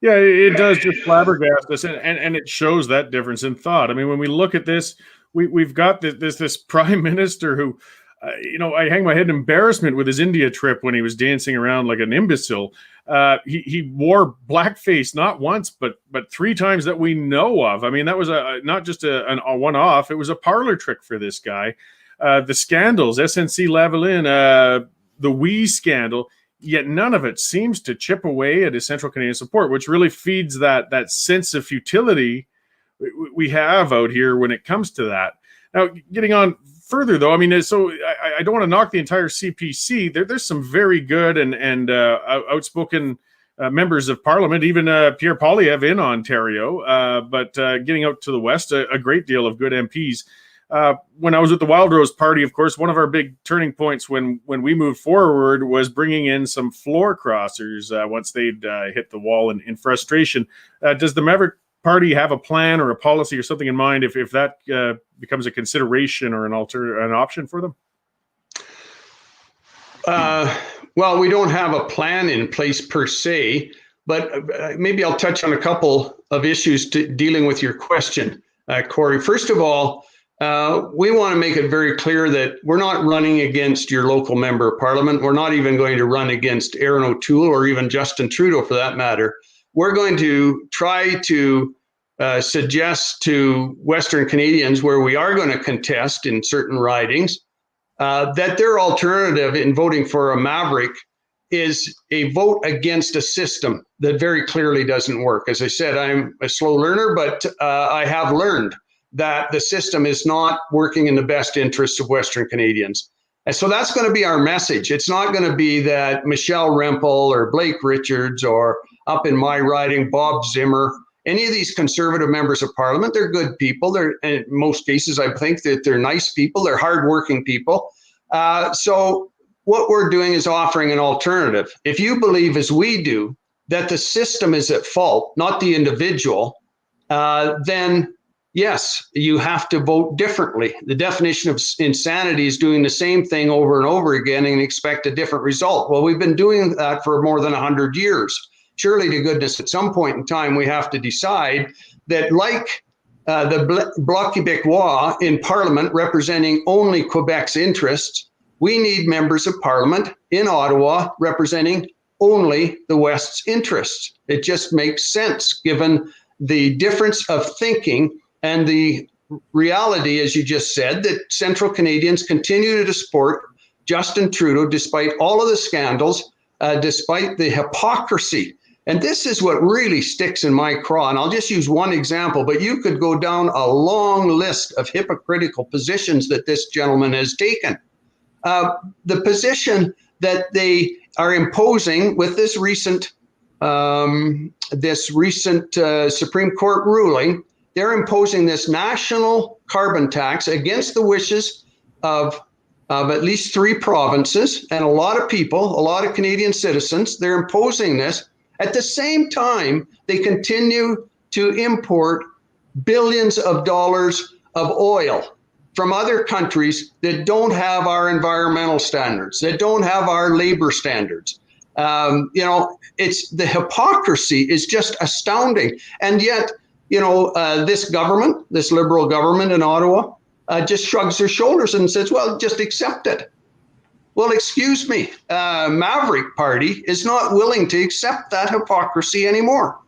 Yeah, it does just flabbergast us, and it shows that difference in thought. I mean, when we look at this, we've got this prime minister who, I hang my head in embarrassment with his India trip when he was dancing around like an imbecile. He wore blackface not once, but 3 times that we know of. I mean, that was not just a one-off. It was a parlor trick for this guy. The scandals, SNC-Lavalin, the WE scandal, yet none of it seems to chip away at his Central Canadian support, which really feeds that sense of futility we have out here when it comes to that. Now, getting on further, though, I mean, so I don't want to knock the entire CPC. There's some very good and outspoken members of Parliament, even Pierre Poilievre in Ontario, but getting out to the West, a great deal of good MPs. When I was with the Wild Rose Party, of course, one of our big turning points when we moved forward was bringing in some floor crossers once they'd hit the wall in frustration. Does the Maverick Party have a plan or a policy or something in mind if that becomes a consideration or an option for them? Well, we don't have a plan in place per se, but maybe I'll touch on a couple of issues dealing with your question, Cory. First of all, we want to make it very clear that we're not running against your local member of Parliament. We're not even going to run against Aaron O'Toole or even Justin Trudeau for that matter. We're going to try to suggest to Western Canadians where we are going to contest in certain ridings that their alternative in voting for a Maverick is a vote against a system that very clearly doesn't work. As I said, I'm a slow learner, but I have learned that the system is not working in the best interests of Western Canadians. And so that's going to be our message. It's not going to be that Michelle Rempel or Blake Richards or up in my riding, Bob Zimmer, any of these conservative members of Parliament. They're good people. They're, in most cases, I think that they're nice people. They're hardworking people. So what we're doing is offering an alternative. If you believe, as we do, that the system is at fault, not the individual, then yes, you have to vote differently. The definition of insanity is doing the same thing over and over again and expect a different result. Well, we've been doing that for more than 100 years. Surely to goodness, at some point in time, we have to decide that, like the Bloc Québécois in Parliament representing only Quebec's interests, we need members of Parliament in Ottawa representing only the West's interests. It just makes sense given the difference of thinking and the reality, as you just said, that Central Canadians continue to support Justin Trudeau despite all of the scandals, despite the hypocrisy. And this is what really sticks in my craw. And I'll just use one example, but you could go down a long list of hypocritical positions that this gentleman has taken. The position that they are imposing with this recent Supreme Court ruling, they're imposing this national carbon tax against the wishes of of at least 3 provinces and a lot of people, a lot of Canadian citizens. They're imposing this. At the same time, they continue to import billions of dollars of oil from other countries that don't have our environmental standards, that don't have our labor standards. It's the hypocrisy is just astounding. And yet, this government, this Liberal government in Ottawa, just shrugs their shoulders and says, well, just accept it. Well, excuse me, Maverick Party is not willing to accept that hypocrisy anymore.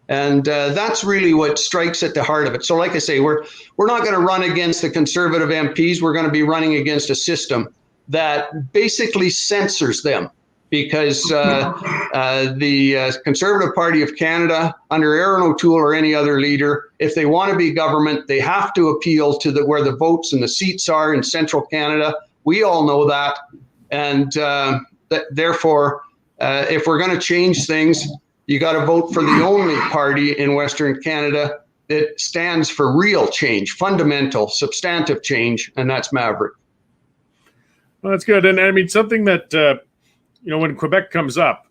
And that's really what strikes at the heart of it. So like I say, we're not going to run against the Conservative MPs. We're going to be running against a system that basically censors them, because the Conservative Party of Canada, under Aaron O'Toole or any other leader, if they want to be government, they have to appeal to where the votes and the seats are in central Canada. We all know that. And therefore, if we're going to change things, you got to vote for the only party in Western Canada that stands for real change, fundamental, substantive change, and that's Maverick. Well, that's good. And I mean, something that, when Quebec comes up,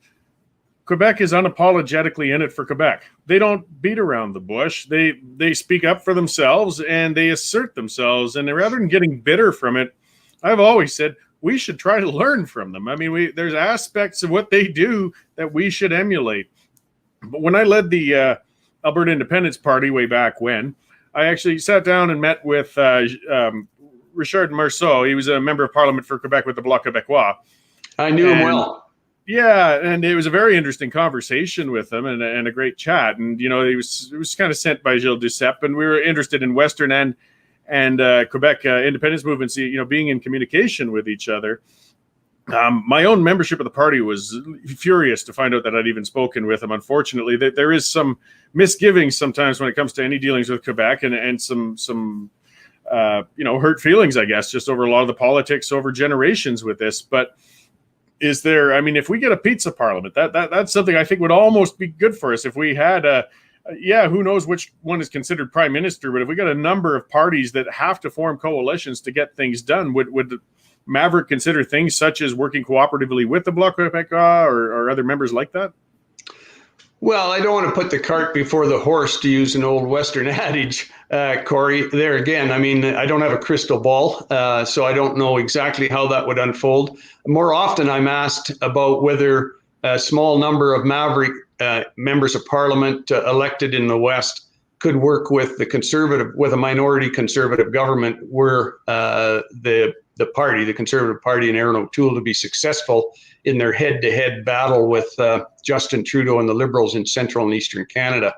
Quebec is unapologetically in it for Quebec. They don't beat around the bush. They speak up for themselves and they assert themselves. And rather than getting bitter from it, I've always said we should try to learn from them. I mean, there's aspects of what they do that we should emulate. But when I led the Alberta Independence Party way back when, I actually sat down and met with Richard Marceau. He was a member of Parliament for Quebec with the Bloc Québécois. I knew him well. Yeah, and it was a very interesting conversation with him and a great chat. And it was kind of sent by Gilles Duceppe, and we were interested in Western and Quebec independence movements, being in communication with each other. My own membership of the party was furious to find out that I'd even spoken with him. Unfortunately, there is some misgivings sometimes when it comes to any dealings with Quebec, and some hurt feelings, I guess, just over a lot of the politics over generations with this. But is there? I mean, if we get a pizza parliament, that's something I think would almost be good for us. If we had who knows which one is considered prime minister, but if we got a number of parties that have to form coalitions to get things done, would Maverick consider things such as working cooperatively with the Bloc Québécois or other members like that? Well, I don't want to put the cart before the horse, to use an old Western adage, Cory. There again, I mean, I don't have a crystal ball, so I don't know exactly how that would unfold. More often, I'm asked about whether a small number of Maverick members of Parliament elected in the West could work with a minority Conservative government were the Conservative Party and Aaron O'Toole to be successful in their head-to-head battle with Justin Trudeau and the Liberals in Central and Eastern Canada.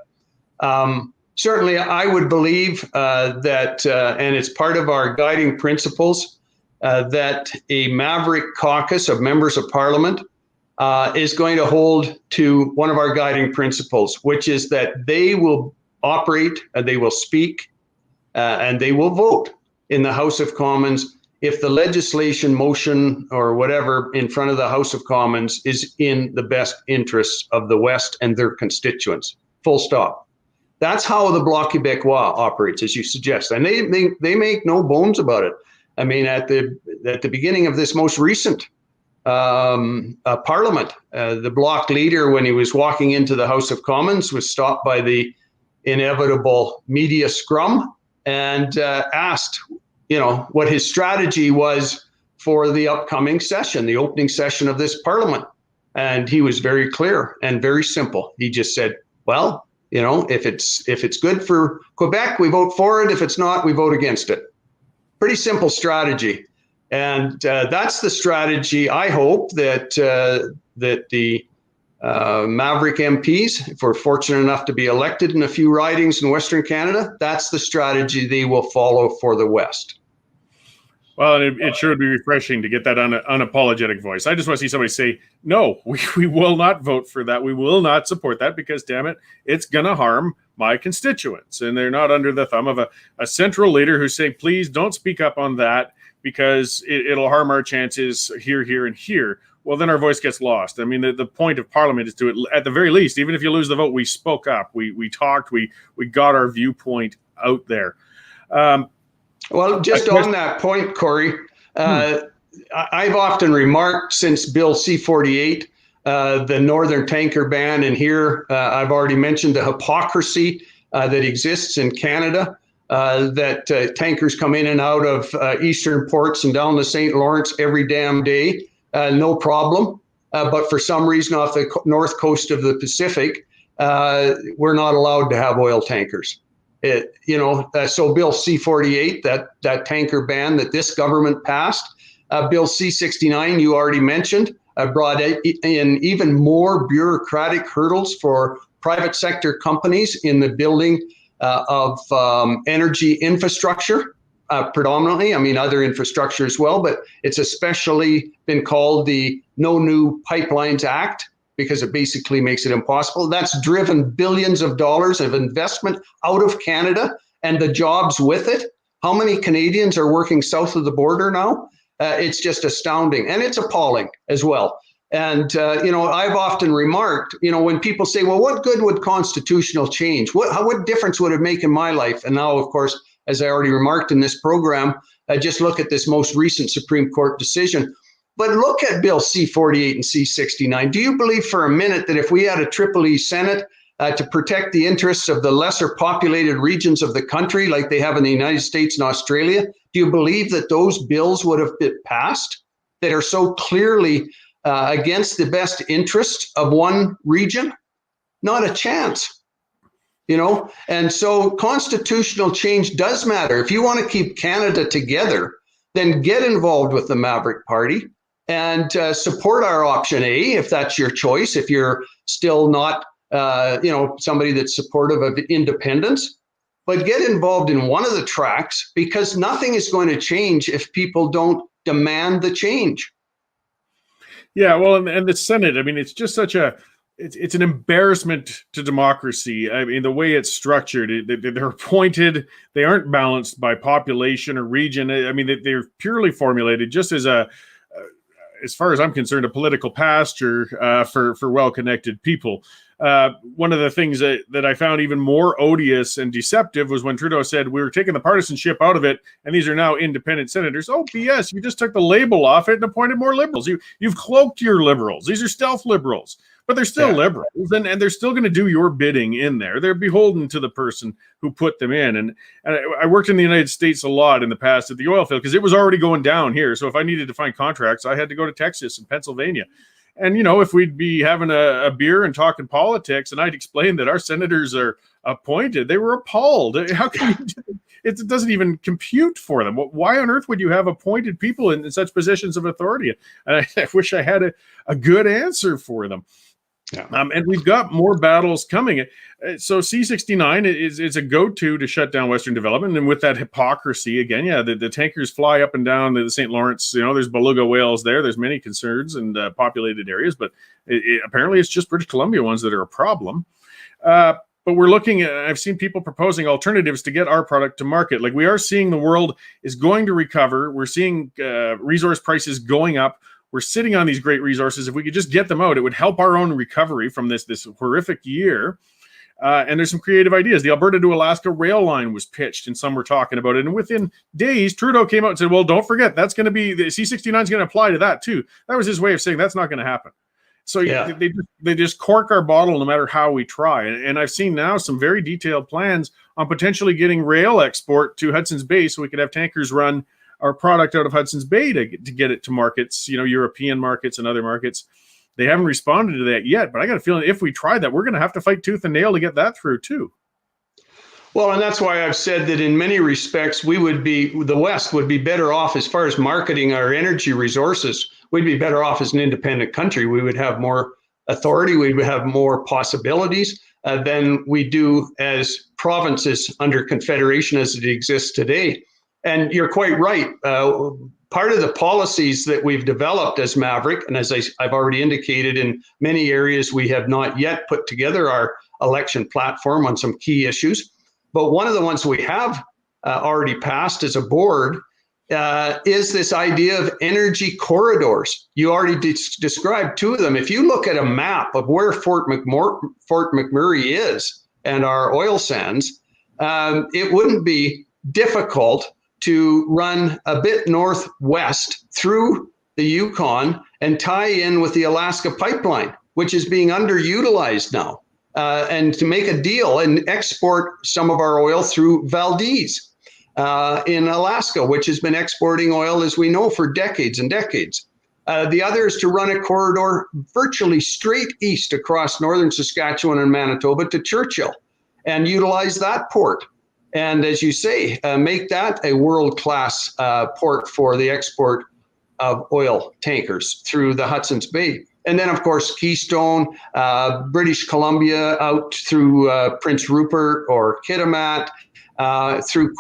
Certainly, I would believe that, and it's part of our guiding principles, that a Maverick caucus of members of Parliament is going to hold to one of our guiding principles, which is that they will operate, they will speak, and they will vote in the House of Commons if the legislation, motion, or whatever in front of the House of Commons is in the best interests of the West and their constituents. Full stop. That's how the Bloc Québécois operates, as you suggest, and they make no bones about it. I mean, at the beginning of this most recent Parliament, the Bloc leader, when he was walking into the House of Commons, was stopped by the inevitable media scrum and asked, what his strategy was for the upcoming session, the opening session of this Parliament. And he was very clear and very simple. He just said, well, if it's good for Quebec, we vote for it. If it's not, we vote against it. Pretty simple strategy. And that's the strategy I hope that the Maverick MPs, if we're fortunate enough to be elected in a few ridings in Western Canada, that's the strategy they will follow for the West. Well, it sure would be refreshing to get that unapologetic voice. I just want to see somebody say, no, we will not vote for that. We will not support that because, damn it, it's going to harm my constituents. And they're not under the thumb of a central leader who's saying, please don't speak up on that because it'll harm our chances here, here, and here. Well, then our voice gets lost. I mean, the point of Parliament is to, at the very least, even if you lose the vote, we spoke up, we talked, we got our viewpoint out there. Well, just on that point, Cory, I've often remarked since Bill C-48, the northern tanker ban, and here I've already mentioned the hypocrisy that exists in Canada, that tankers come in and out of eastern ports and down the St. Lawrence every damn day, no problem. But for some reason off the north coast of the Pacific, we're not allowed to have oil tankers. So Bill C-48, that tanker ban that this government passed, Bill C-69, you already mentioned, brought in even more bureaucratic hurdles for private sector companies in the building of energy infrastructure, predominantly. I mean, other infrastructure as well, but it's especially been called the No New Pipelines Act because it basically makes it impossible. That's driven billions of dollars of investment out of Canada and the jobs with it. How many Canadians are working south of the border now? It's just astounding, and it's appalling as well. And, I've often remarked, when people say, well, what good would constitutional change? What difference would it make in my life? And now, of course, as I already remarked in this program, just look at this most recent Supreme Court decision. But look at Bill C-48 and C-69. Do you believe for a minute that if we had a Triple-E Senate to protect the interests of the lesser populated regions of the country like they have in the United States and Australia, do you believe that those bills would have been passed that are so clearly against the best interests of one region? Not a chance. And so constitutional change does matter. If you want to keep Canada together, then get involved with the Maverick Party and support our option A, if that's your choice, if you're still not, somebody that's supportive of independence. But get involved in one of the tracks, because nothing is going to change if people don't demand the change. Yeah, well, and the Senate, I mean, it's just it's an embarrassment to democracy. I mean, the way it's structured, they're appointed, they aren't balanced by population or region. I mean, they're purely formulated just as as far as I'm concerned, a political pasture for well-connected people. One of the things that I found even more odious and deceptive was when Trudeau said we were taking the partisanship out of it, and these are now independent senators. Oh, BS! You just took the label off it and appointed more liberals. You've cloaked your liberals. These are stealth liberals, but they're still liberals, and they're still going to do your bidding in there. They're beholden to the person who put them in. And I worked in the United States a lot in the past at the oil field because it was already going down here. So if I needed to find contracts, I had to go to Texas and Pennsylvania. And, if we'd be having a beer and talking politics, and I'd explain that our senators are appointed, they were appalled. How can you it doesn't even compute for them. Why on earth would you have appointed people in such positions of authority? And I wish I had a good answer for them. Yeah. And we've got more battles coming. So C-69 is a go-to to shut down Western development. And with that hypocrisy, again, the tankers fly up and down the St. Lawrence. There's beluga whales there. There's many concerns and populated areas, but apparently it's just British Columbia ones that are a problem. But we're looking at, I've seen people proposing alternatives to get our product to market. Like, we are seeing the world is going to recover. We're seeing resource prices going up. We're sitting on these great resources. If we could just get them out, it would help our own recovery from this horrific year. And there's some creative ideas. The Alberta to Alaska rail line was pitched, and some were talking about it. And within days, Trudeau came out and said, well, don't forget, that's going to be, the C-69 is going to apply to that too. That was his way of saying that's not going to happen. So they just cork our bottle no matter how we try. And I've seen now some very detailed plans on potentially getting rail export to Hudson's Bay so we could have tankers run our product out of Hudson's Bay to get it to markets, European markets and other markets. They haven't responded to that yet, but I got a feeling if we try that, we're going to have to fight tooth and nail to get that through too. Well, and that's why I've said that in many respects, the West would be better off as far as marketing our energy resources. We'd be better off as an independent country. We would have more authority. We would have more possibilities than we do as provinces under Confederation as it exists today. And you're quite right. Part of the policies that we've developed as Maverick, and as I've already indicated, in many areas we have not yet put together our election platform on some key issues. But one of the ones we have already passed as a board is this idea of energy corridors. You already described two of them. If you look at a map of where Fort McMurray is and our oil sands, it wouldn't be difficult to run a bit northwest through the Yukon and tie in with the Alaska pipeline, which is being underutilized now, and to make a deal and export some of our oil through Valdez in Alaska, which has been exporting oil, as we know, for decades and decades. The other is to run a corridor virtually straight east across northern Saskatchewan and Manitoba to Churchill and utilize that port. And as you say, make that a world-class port for the export of oil tankers through the Hudson's Bay. And then, of course, Keystone, British Columbia out through Prince Rupert or Kitimat, through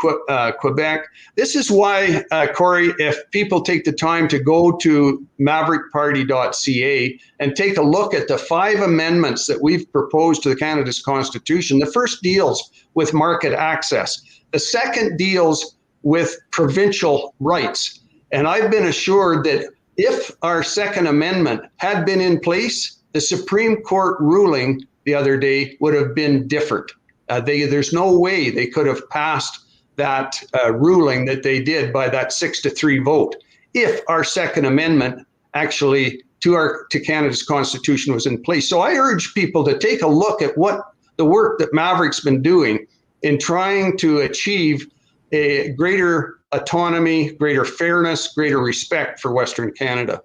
Quebec. This is why, Cory, if people take the time to go to maverickparty.ca and take a look at the 5 amendments that we've proposed to Canada's Constitution, the first deals with market access. The second deals with provincial rights. And I've been assured that if our Second Amendment had been in place, the Supreme Court ruling the other day would have been different. There's no way they could have passed that ruling that they did by that 6-3 vote if our Second Amendment actually to Canada's Constitution was in place. So I urge people to take a look at what the work that Maverick's been doing in trying to achieve a greater autonomy, greater fairness, greater respect for Western Canada.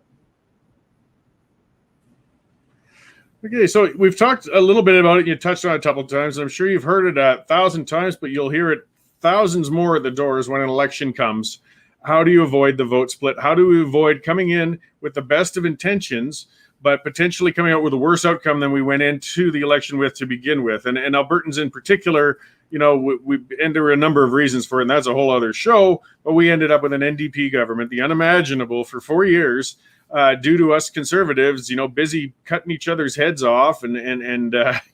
Okay, so we've talked a little bit about it. You touched on it a couple of times. I'm sure you've heard it 1,000 times, but you'll hear it thousands more at the doors when an election comes. How do you avoid the vote split? How do we avoid coming in with the best of intentions, but potentially coming out with a worse outcome than we went into the election with to begin with? And Albertans in particular, you know, we enter a number of reasons for it, and that's a whole other show, but we ended up with an NDP government, the unimaginable, for 4 years, due to us conservatives, you know, busy cutting each other's heads off and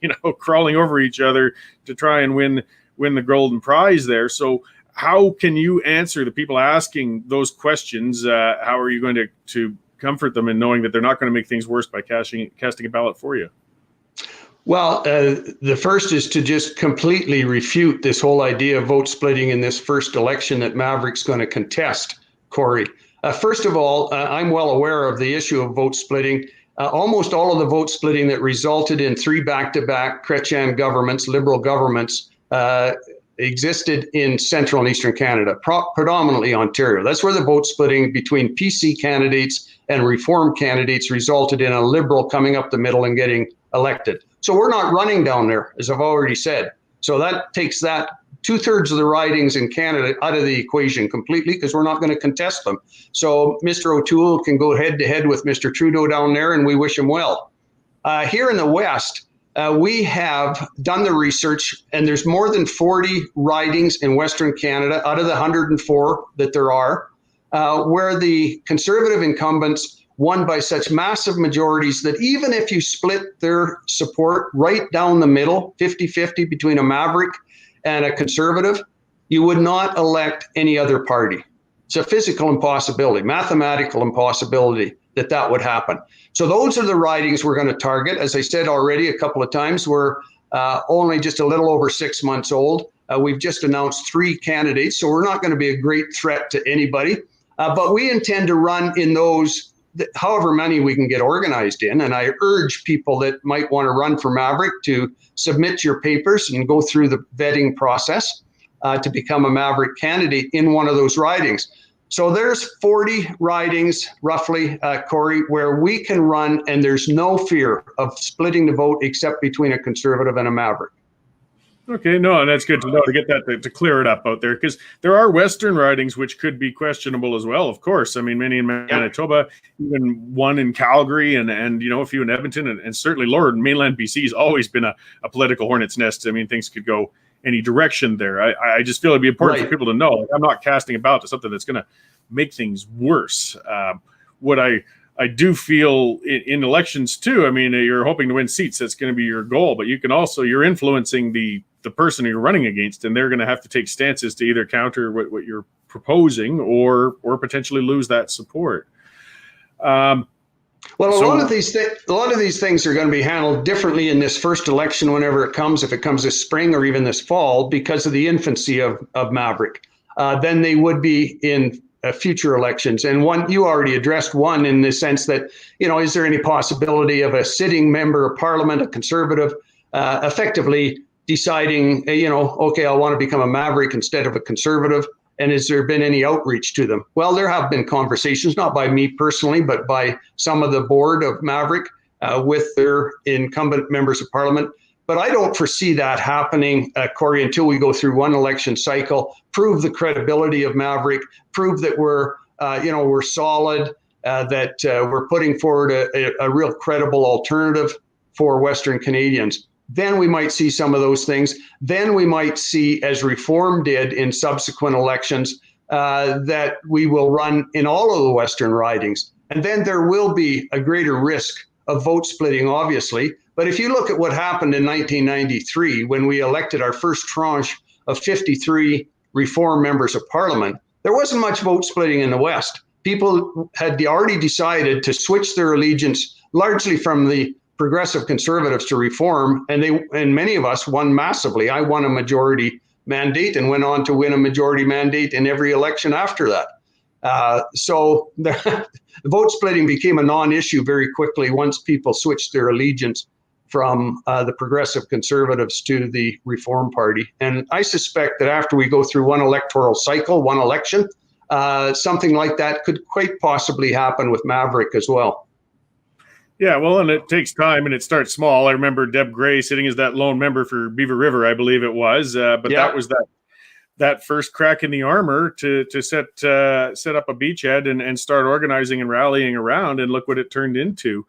you know, crawling over each other to try and win the golden prize there. So how can you answer the people asking those questions? How are you going to comfort them in knowing that they're not going to make things worse by casting a ballot for you? Well, the first is to just completely refute this whole idea of vote splitting in this first election that Maverick's going to contest, Cory. First of all, I'm well aware of the issue of vote splitting. Almost all of the vote splitting that resulted in 3 back-to-back Chrétien governments, Liberal governments, existed in central and eastern Canada, predominantly Ontario. That's where the vote splitting between PC candidates and Reform candidates resulted in a Liberal coming up the middle and getting elected. So we're not running down there, as I've already said. So that takes that 2/3 of the ridings in Canada out of the equation completely, because we're not going to contest them. So Mr. O'Toole can go head to head with Mr. Trudeau down there, and we wish him well. Here in the West, we have done the research, and there's more than 40 ridings in Western Canada out of the 104 that there are, where the Conservative incumbents won by such massive majorities that even if you split their support right down the middle, 50-50 between a Maverick and a Conservative, you would not elect any other party. It's a physical impossibility, mathematical impossibility that would happen. So those are the ridings we're going to target. As I said already a couple of times, we're only just a little over 6 months old. We've just announced 3 candidates, so we're not going to be a great threat to anybody. But we intend to run in those however many we can get organized in. And I urge people that might want to run for Maverick to submit your papers and go through the vetting process to become a Maverick candidate in one of those ridings. So there's 40 ridings roughly, Cory, where we can run and there's no fear of splitting the vote except between a Conservative and a Maverick. Okay, no, and that's good to know, to get that to clear it up out there, because there are Western ridings which could be questionable as well, of course. I mean, many in Manitoba, even one in Calgary, and you know, a few in Edmonton, and certainly lower in mainland BC has always been a political hornet's nest. I mean, things could go any direction there. I just feel it'd be important for people to know, like, I'm not casting a ballot to something that's going to make things worse. What I do feel in elections too, I mean, you're hoping to win seats. That's going to be your goal, but you can also, you're influencing the person you're running against, and they're going to have to take stances to either counter what you're proposing or potentially lose that support. Well, a lot of these things are going to be handled differently in this first election, whenever it comes, if it comes this spring or even this fall, because of the infancy of Maverick. than they would be in future elections. And one, you already addressed one in the sense that, is there any possibility of a sitting member of parliament, a conservative, effectively deciding, okay, I want to become a Maverick instead of a conservative? And has there been any outreach to them? Well, there have been conversations, not by me personally, but by some of the board of Maverick with their incumbent members of parliament. But I don't foresee that happening, Cory, until we go through one election cycle, prove the credibility of Maverick, prove that we're solid, that we're putting forward a real credible alternative for Western Canadians. Then we might see some of those things. Then we might see, as Reform did in subsequent elections, that we will run in all of the Western ridings. And then there will be a greater risk of vote splitting, obviously. But if you look at what happened in 1993, when we elected our first tranche of 53 Reform members of Parliament, there wasn't much vote splitting in the West. People had already decided to switch their allegiance largely from the Progressive Conservatives to Reform, and many of us won massively. I won a majority mandate and went on to win a majority mandate in every election after that. So the vote splitting became a non-issue very quickly once people switched their allegiance from the Progressive Conservatives to the Reform Party. And I suspect that after we go through one electoral cycle, one election, something like that could quite possibly happen with Maverick as well. Yeah, well, and it takes time and it starts small. I remember Deb Gray sitting as that lone member for Beaver River, I believe it was. But that was that first crack in the armor to set up a beachhead and start organizing and rallying around, and look what it turned into.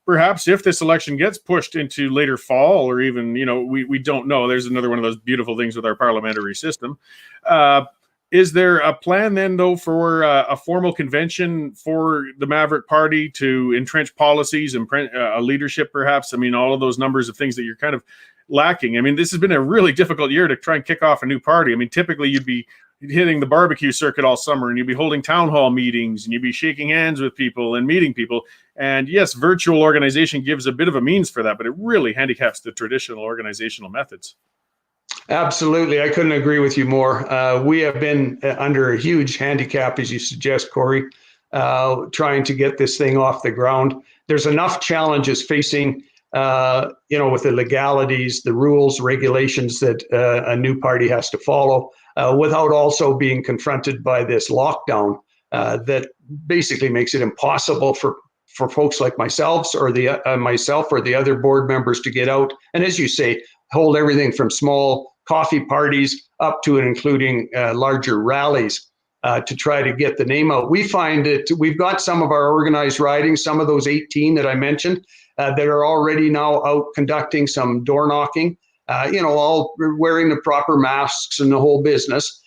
Perhaps if this election gets pushed into later fall, or even, we don't know. There's another one of those beautiful things with our parliamentary system. Is there a plan then, though, for a formal convention for the Maverick Party to entrench policies and leadership, perhaps? I mean, all of those numbers of things that you're kind of lacking. I mean, this has been a really difficult year to try and kick off a new party. I mean, typically you'd be hitting the barbecue circuit all summer, and you'd be holding town hall meetings, and you'd be shaking hands with people and meeting people. And yes, virtual organization gives a bit of a means for that, but it really handicaps the traditional organizational methods. Absolutely. I couldn't agree with you more. We have been under a huge handicap, as you suggest, Cory, trying to get this thing off the ground. There's enough challenges facing, with the legalities, the rules, regulations that a new party has to follow, without also being confronted by this lockdown that basically makes it impossible for folks like myself or the other board members to get out. And as you say, hold everything from small coffee parties up to and including larger rallies to try to get the name out. We find that we've got some of our organized ridings, some of those 18 that I mentioned, that are already now out conducting some door knocking, all wearing the proper masks and the whole business,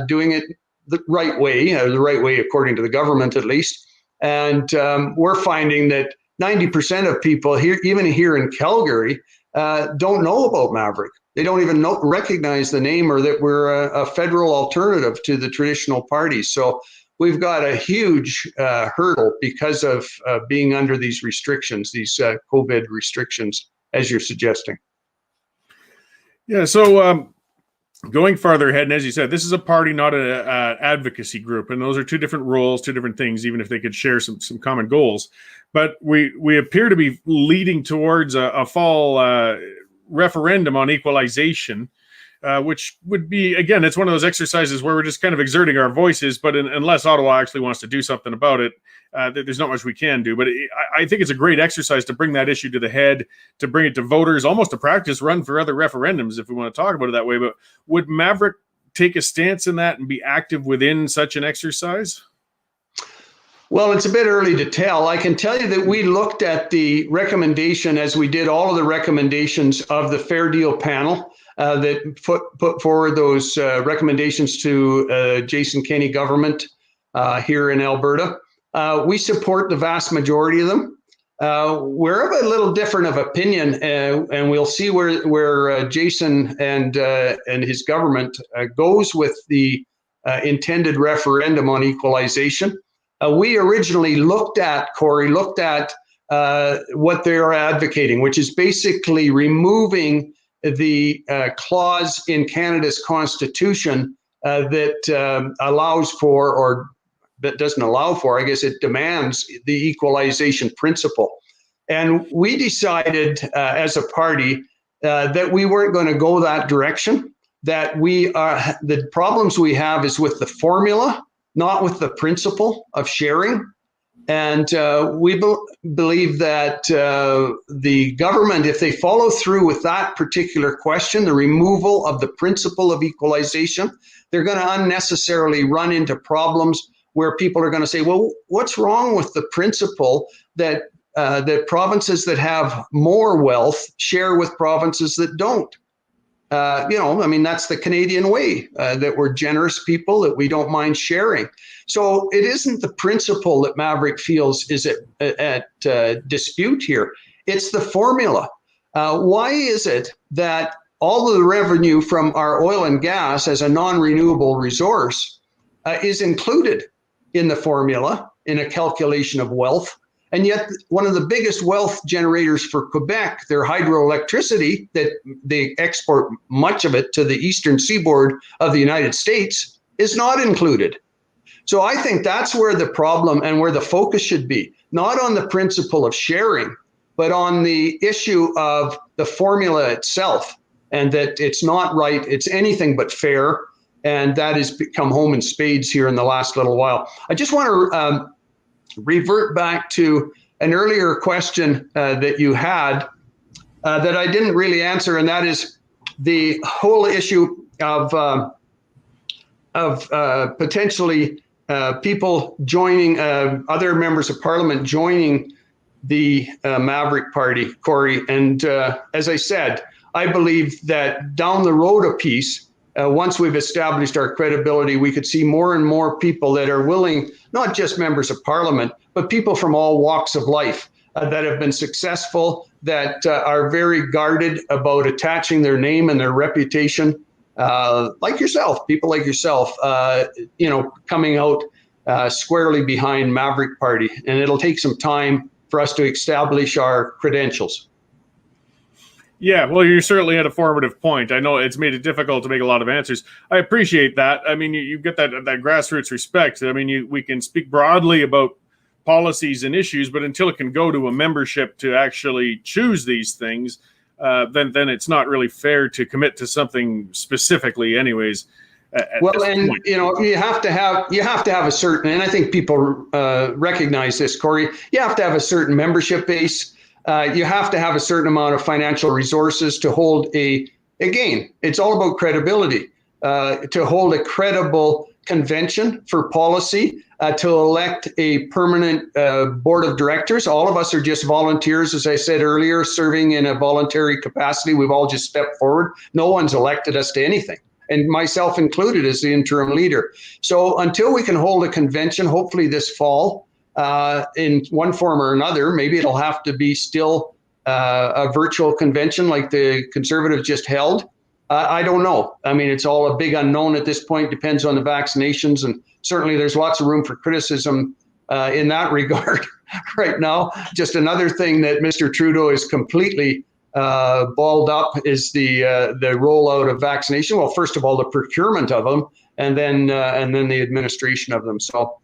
doing it the right way according to the government at least. And we're finding that 90% of people here, even here in Calgary, don't know about Maverick. They don't even recognize the name, or that we're a federal alternative to the traditional parties. So we've got a huge hurdle because of being under these restrictions, these COVID restrictions, as you're suggesting. Yeah, so going farther ahead, and as you said, this is a party, not an advocacy group, and those are two different roles, two different things, even if they could share some common goals. But we appear to be leading towards a fall referendum on equalization, which would be, again, it's one of those exercises where we're just kind of exerting our voices, but unless Ottawa actually wants to do something about it, there's not much we can do. But I think it's a great exercise to bring that issue to the head, to bring it to voters, almost a practice run for other referendums, if we want to talk about it that way. But would Maverick take a stance in that and be active within such an exercise? Well, it's a bit early to tell. I can tell you that we looked at the recommendation, as we did all of the recommendations of the Fair Deal panel that put forward those recommendations to Jason Kenney government here in Alberta. We support the vast majority of them. We're of a little different of opinion, and we'll see where Jason and his government goes with the intended referendum on equalization. We originally looked at, Cory, what they're advocating, which is basically removing the clause in Canada's constitution that allows for, or that doesn't allow for, I guess it demands the equalization principle. And we decided as a party that we weren't going to go that direction, that the problems we have is with the formula, not with the principle of sharing. And we believe that the government, if they follow through with that particular question, the removal of the principle of equalization, they're going to unnecessarily run into problems where people are going to say, well, what's wrong with the principle that provinces that have more wealth share with provinces that don't? That's the Canadian way, that we're generous people, that we don't mind sharing. So it isn't the principle that Maverick feels is at dispute here. It's the formula. Why is it that all of the revenue from our oil and gas as a non-renewable resource is included in the formula in a calculation of wealth? And yet one of the biggest wealth generators for Quebec, their hydroelectricity, that they export much of it to the eastern seaboard of the United States, is not included. So I think that's where the problem and where the focus should be, not on the principle of sharing, but on the issue of the formula itself, and that it's not right, it's anything but fair, and that has become home in spades here in the last little while. I just want to revert back to an earlier question that you had that I didn't really answer, and that is the whole issue of potentially people joining, other members of Parliament joining the Maverick Party, Cory. And as I said, I believe that down the road a piece, once we've established our credibility, we could see more and more people that are willing, not just members of Parliament, but people from all walks of life that have been successful, that are very guarded about attaching their name and their reputation, like yourself, people like yourself, coming out squarely behind Maverick Party. And it'll take some time for us to establish our credentials. Yeah, well, you're certainly at a formative point. I know it's made it difficult to make a lot of answers. I appreciate that. I mean, you get that grassroots respect. I mean, we can speak broadly about policies and issues, but until it can go to a membership to actually choose these things, then it's not really fair to commit to something specifically, anyways. You have to have a certain, and I think people recognize this, Cory. You have to have a certain membership base. You have to have a certain amount of financial resources to hold again, it's all about credibility, to hold a credible convention for policy, to elect a permanent board of directors. All of us are just volunteers, as I said earlier, serving in a voluntary capacity. We've all just stepped forward. No one's elected us to anything, and myself included as the interim leader. So until we can hold a convention, hopefully this fall, in one form or another, maybe it'll have to be still a virtual convention like the Conservatives just held. I don't know. I mean, it's all a big unknown at this point, depends on the vaccinations. And certainly there's lots of room for criticism in that regard right now. Just another thing that Mr. Trudeau is completely balled up is the rollout of vaccination. Well, first of all, the procurement of them, and then the administration of them. So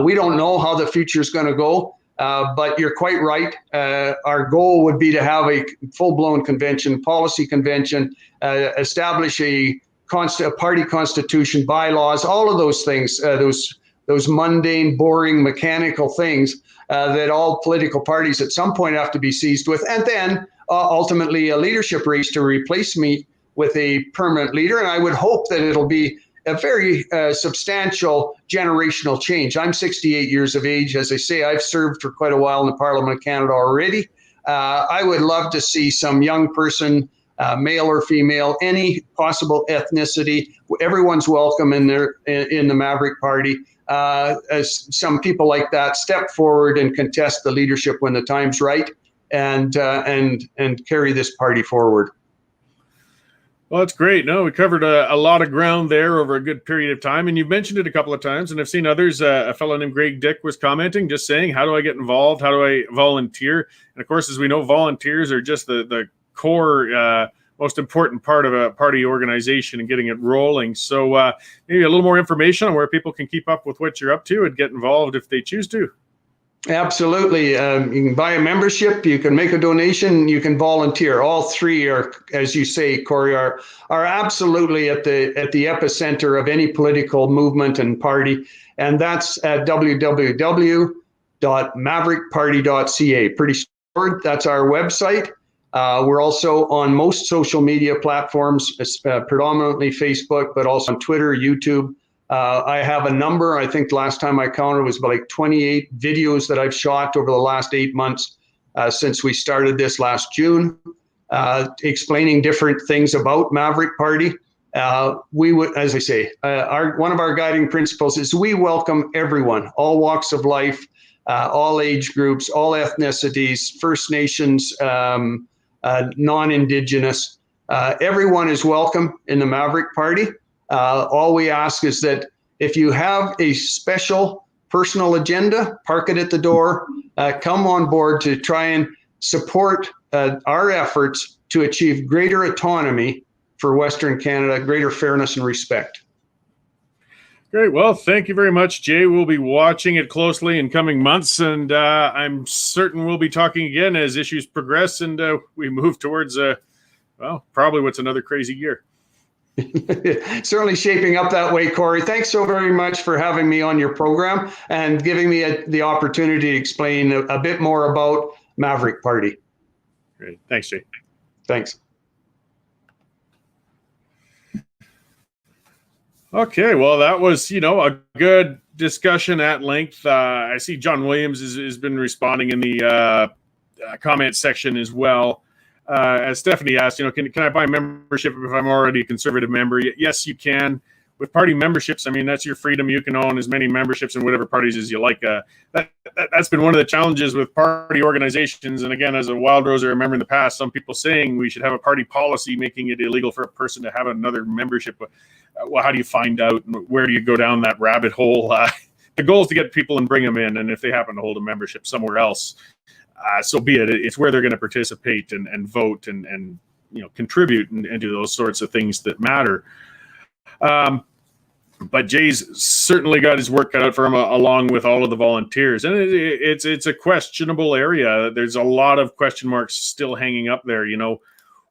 we don't know how the future is going to go, but you're quite right. Our goal would be to have a full-blown convention, policy convention, establish a party constitution, bylaws, all of those things, those mundane, boring, mechanical things that all political parties at some point have to be seized with, and then ultimately a leadership race to replace me with a permanent leader. And I would hope that it'll be a very substantial generational change. I'm 68 years of age. As I say, I've served for quite a while in the Parliament of Canada already. I would love to see some young person, male or female, any possible ethnicity. Everyone's welcome in the Maverick Party. As some people like that step forward and contest the leadership when the time's right, and carry this party forward. Well, that's great. No, we covered a lot of ground there over a good period of time. And you've mentioned it a couple of times, and I've seen others. A fellow named Greg Dick was commenting, just saying, how do I get involved? How do I volunteer? And of course, as we know, volunteers are just the core most important part of a party organization and getting it rolling. So maybe a little more information on where people can keep up with what you're up to and get involved if they choose to. Absolutely. You can buy a membership, you can make a donation, you can volunteer. All three are, as you say, Cory, are absolutely at the epicenter of any political movement and party. And that's at www.maverickparty.ca. Pretty short. That's our website. We're also on most social media platforms, predominantly Facebook, but also on Twitter, YouTube. I have a number. I think the last time I counted was about like 28 videos that I've shot over the last 8 months since we started this last June, explaining different things about Maverick Party. We would, as I say, one of our guiding principles is we welcome everyone, all walks of life, all age groups, all ethnicities, First Nations, non-Indigenous. Everyone is welcome in the Maverick Party. All we ask is that if you have a special personal agenda, park it at the door, come on board to try and support our efforts to achieve greater autonomy for Western Canada, greater fairness and respect. Great. Well, thank you very much, Jay. We'll be watching it closely in coming months, and I'm certain we'll be talking again as issues progress and we move towards, well, probably what's another crazy year. Certainly shaping up that way, Cory. Thanks so very much for having me on your program and giving me the opportunity to explain a bit more about Maverick Party. Great. Thanks, Jay. Thanks. Okay, well, that was, a good discussion at length. I see John Williams has been responding in the comment section as well. As Stephanie asked, can I buy a membership if I'm already a conservative member? Yes, you can. With party memberships, I mean, that's your freedom. You can own as many memberships in whatever parties as you like. That's been one of the challenges with party organizations. And again, as a Wild Rose, I remember in the past, some people saying we should have a party policy making it illegal for a person to have another membership. Well, how do you find out? Where do you go down that rabbit hole? The goal is to get people and bring them in. And if they happen to hold a membership somewhere else, so be it. It's where they're going to participate and vote and contribute and do those sorts of things that matter. But Jay's certainly got his work cut out for him along with all of the volunteers. And it's a questionable area. There's a lot of question marks still hanging up there.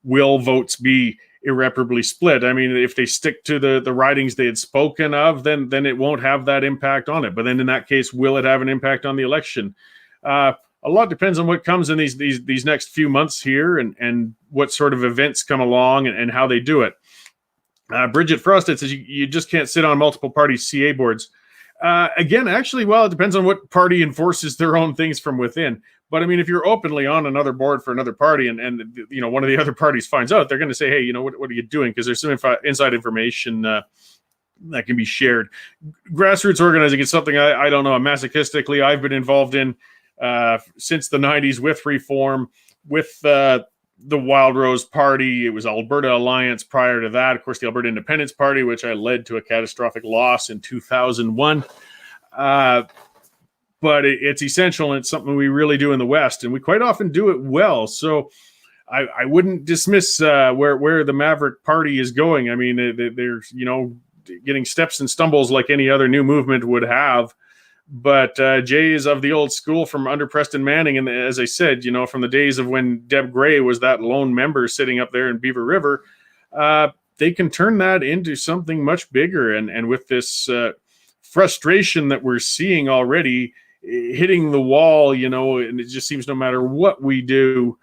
Will votes be irreparably split? I mean, if they stick to the ridings they had spoken of, then it won't have that impact on it. But then in that case, will it have an impact on the election? A lot depends on what comes in these next few months here and what sort of events come along and how they do it. Bridget Frosted says you just can't sit on multiple party CA boards. Again, actually, well, it depends on what party enforces their own things from within. But I mean, if you're openly on another board for another party and one of the other parties finds out, they're going to say, hey, what are you doing? Because there's some inside information that can be shared. Grassroots organizing is something I don't know. Masochistically, I've been involved in since the 90s with Reform, with the Wild Rose Party. It was Alberta Alliance prior to that. Of course, the Alberta Independence Party, which I led to a catastrophic loss in 2001. But it's essential, and it's something we really do in the West, and we quite often do it well. So I wouldn't dismiss where the Maverick Party is going. I mean, they're getting steps and stumbles like any other new movement would have. But Jay is of the old school from under Preston Manning. And as I said, from the days of when Deb Gray was that lone member sitting up there in Beaver River, they can turn that into something much bigger. And with this frustration that we're seeing already hitting the wall, and it just seems no matter what we do,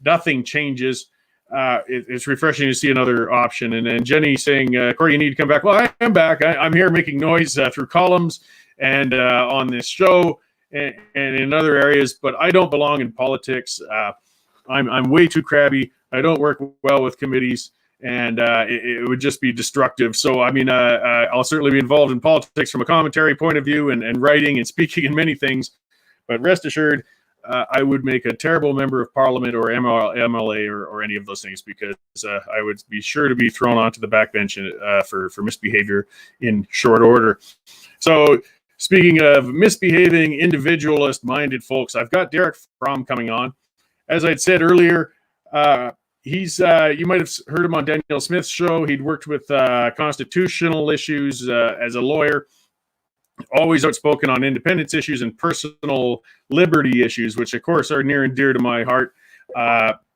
nothing changes. It's refreshing to see another option. And Jenny saying, Cory, you need to come back. Well, I am back. I'm here making noise through columns and on this show and in other areas, but I don't belong in politics. I'm way too crabby. I don't work well with committees, and it would just be destructive. So, I mean, I'll certainly be involved in politics from a commentary point of view and writing and speaking and many things, but rest assured, I would make a terrible member of parliament or MLA or any of those things, because I would be sure to be thrown onto the backbench for misbehavior in short order. So, speaking of misbehaving, individualist-minded folks, I've got Derek Fromm coming on. As I'd said earlier, He's you might have heard him on Daniel Smith's show. He'd worked with constitutional issues as a lawyer, always outspoken on independence issues and personal liberty issues, which of course are near and dear to my heart.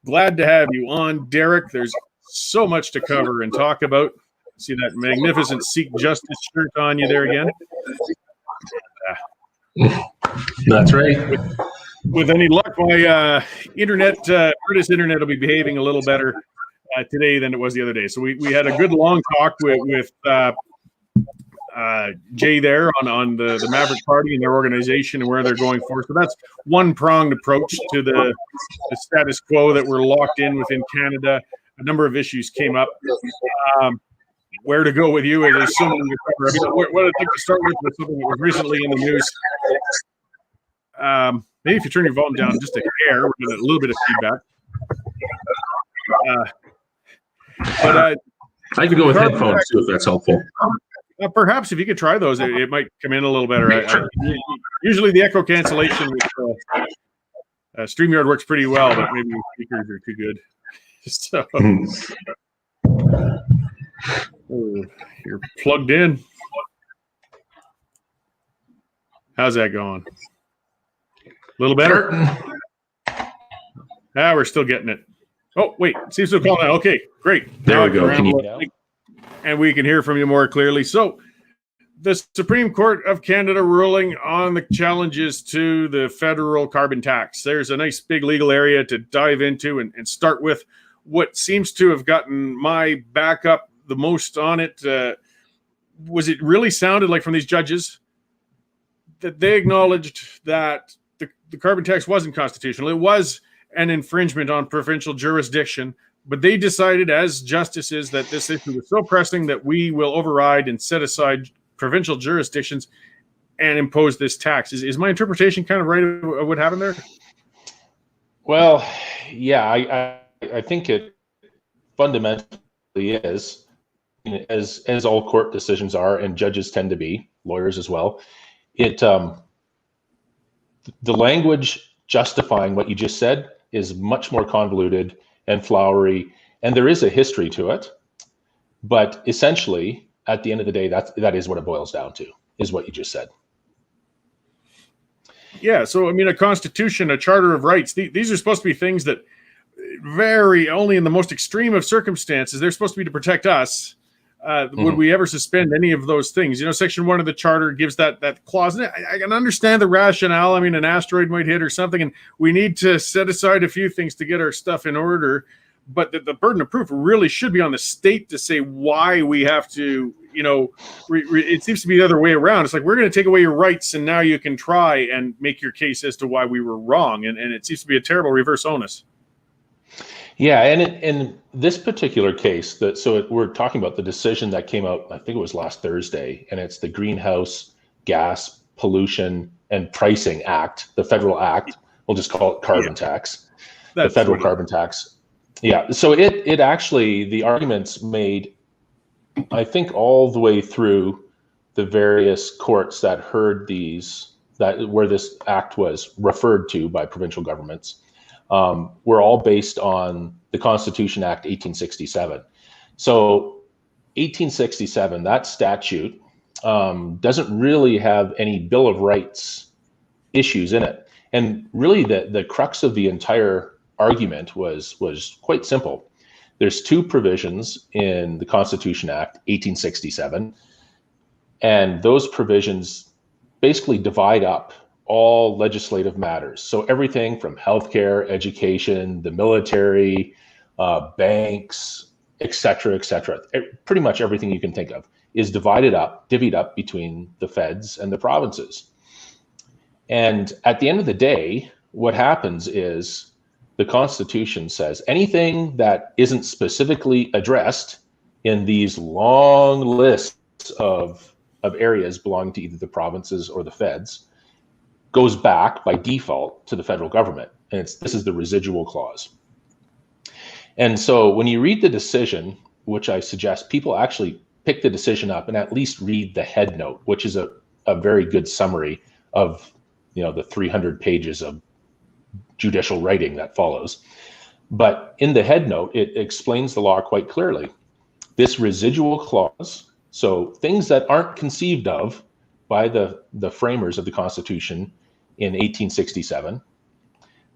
Glad to have you on, Derek. There's so much to cover and talk about. See that magnificent Seek Justice shirt on you there again. That's right. With any luck, my Curtis internet will be behaving a little better today than it was the other day. So we had a good long talk with Jay there on the Maverick Party and their organization and where they're going for. So that's one pronged approach to the status quo that we're locked in within Canada. A number of issues came up. Where to go with you? There's so many to cover. I mean, what I'd like to start with something that was recently in the news. Maybe if you turn your volume down just a hair, we're getting a little bit of feedback. I could go with headphones too, if that's helpful. Perhaps if you could try those, it might come in a little better. Usually the echo cancellation with StreamYard works pretty well, but maybe the speakers are too good. So, you're plugged in. How's that going? A little better? We're still getting it. Oh, wait. Seems to have called out. Okay, great. There we go. And we can hear from you more clearly. So, the Supreme Court of Canada ruling on the challenges to the federal carbon tax. There's a nice big legal area to dive into and start with what seems to have gotten my back up the most on it. Was it really sounded like from these judges that they acknowledged that the carbon tax wasn't constitutional. It was an infringement on provincial jurisdiction, but they decided as justices that this issue was so pressing that we will override and set aside provincial jurisdictions and impose this tax. Is my interpretation kind of right of what happened there? Well, yeah, I think it fundamentally is, as all court decisions are, and judges tend to be, lawyers as well. The language justifying what you just said is much more convoluted and flowery, and there is a history to it. But essentially, at the end of the day, that is what it boils down to, is what you just said. Yeah, so I mean, a constitution, a charter of rights, these are supposed to be things that vary only in the most extreme of circumstances. They're supposed to be to protect us. Would we ever suspend any of those things? You know, Section 1 of the Charter gives that clause. And I can understand the rationale. I mean, an asteroid might hit or something, and we need to set aside a few things to get our stuff in order. But the burden of proof really should be on the state to say why we have to, you know, it seems to be the other way around. It's like, we're going to take away your rights, and now you can try and make your case as to why we were wrong. And it seems to be a terrible reverse onus. Yeah, and in this particular case, we're talking about the decision that came out, I think it was last Thursday, and it's the Greenhouse Gas Pollution and Pricing Act, the federal act. We'll just call it carbon tax, the federal carbon tax. Yeah, so it actually, the arguments made, I think, all the way through the various courts that heard where this act was referred to by provincial governments, were all based on the Constitution Act 1867. So 1867, that statute doesn't really have any Bill of Rights issues in it. And really the crux of the entire argument was quite simple. There's two provisions in the Constitution Act 1867, and those provisions basically divide up all legislative matters. So everything from healthcare, education, the military, banks, et cetera, pretty much everything you can think of is divvied up between the feds and the provinces. And at the end of the day, what happens is the Constitution says anything that isn't specifically addressed in these long lists of areas belonging to either the provinces or the feds goes back by default to the federal government. And this is the residual clause. And so when you read the decision, which I suggest people actually pick the decision up and at least read the head note, which is a very good summary of, you know, the 300 pages of judicial writing that follows. But in the head note, it explains the law quite clearly. This residual clause, so things that aren't conceived of by the framers of the Constitution in 1867,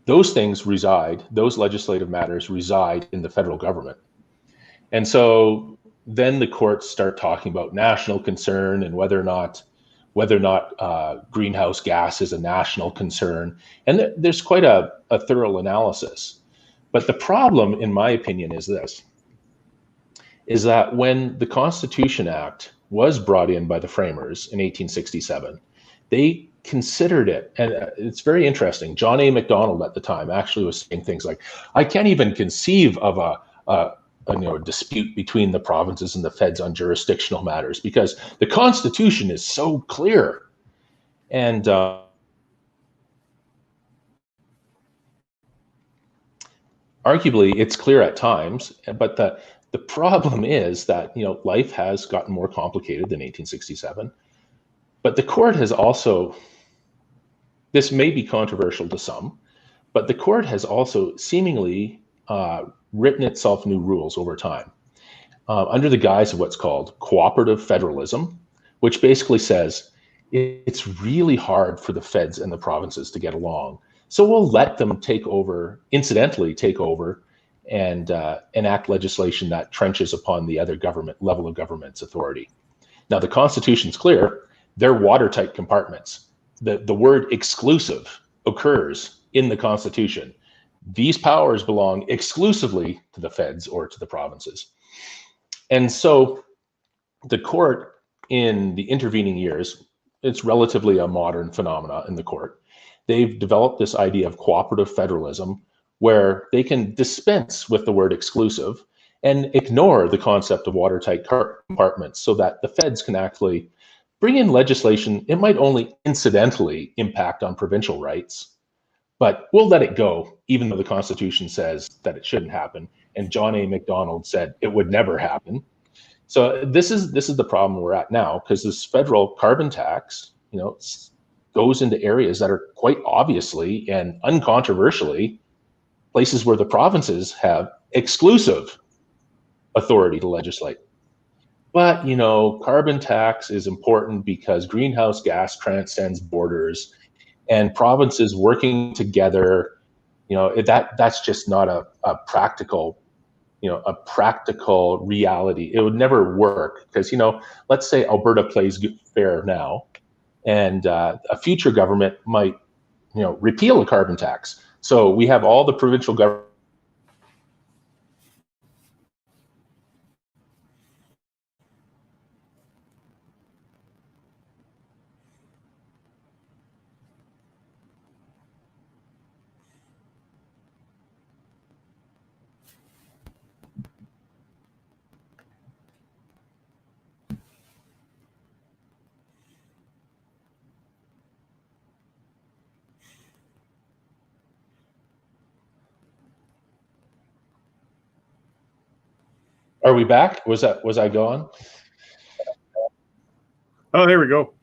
those things reside, those legislative matters reside in the federal government. And so then the courts start talking about national concern and whether or not greenhouse gas is a national concern. And there's quite a thorough analysis. But the problem, in my opinion, is this, is that when the Constitution Act was brought in by the framers in 1867, they considered it, and it's very interesting. John A. Macdonald at the time actually was saying things like, I can't even conceive of a dispute between the provinces and the feds on jurisdictional matters because the Constitution is so clear. And arguably it's clear at times, but the problem is that, life has gotten more complicated than 1867. But the court has also, this may be controversial to some, but the court has also seemingly written itself new rules over time under the guise of what's called cooperative federalism, which basically says it's really hard for the feds and the provinces to get along. So we'll let them incidentally take over and enact legislation that trenches upon the other level of government's authority. Now, the Constitution's clear. They're watertight compartments. The word exclusive occurs in the Constitution. These powers belong exclusively to the feds or to the provinces. And so the court in the intervening years, it's relatively a modern phenomena in the court. They've developed this idea of cooperative federalism where they can dispense with the word exclusive and ignore the concept of watertight compartments so that the feds can actually bring in legislation. It might only incidentally impact on provincial rights, but we'll let it go, even though the Constitution says that it shouldn't happen. And John A. Macdonald said it would never happen. So this is the problem we're at now, because this federal carbon tax, goes into areas that are quite obviously and uncontroversially places where the provinces have exclusive authority to legislate. But, carbon tax is important because greenhouse gas transcends borders, and provinces working together, that's just not a practical reality. It would never work because, let's say Alberta plays fair now, and a future government might, repeal a carbon tax. So we have all the provincial government. Are we back? Was I gone? Oh, there we go.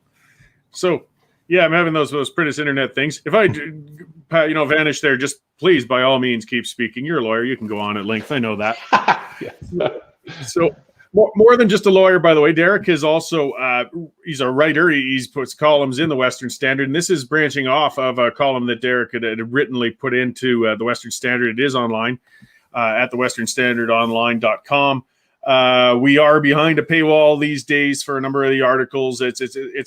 So, yeah, I'm having those British internet things. If I, vanish there, just please, by all means, keep speaking. You're a lawyer. You can go on at length. I know that. So, more than just a lawyer, by the way, Derek is also, he's a writer. He puts columns in the Western Standard, and this is branching off of a column that Derek had writtenly put into the Western Standard. It is online at thewesternstandardonline.com. We are behind a paywall these days for a number of the articles. It's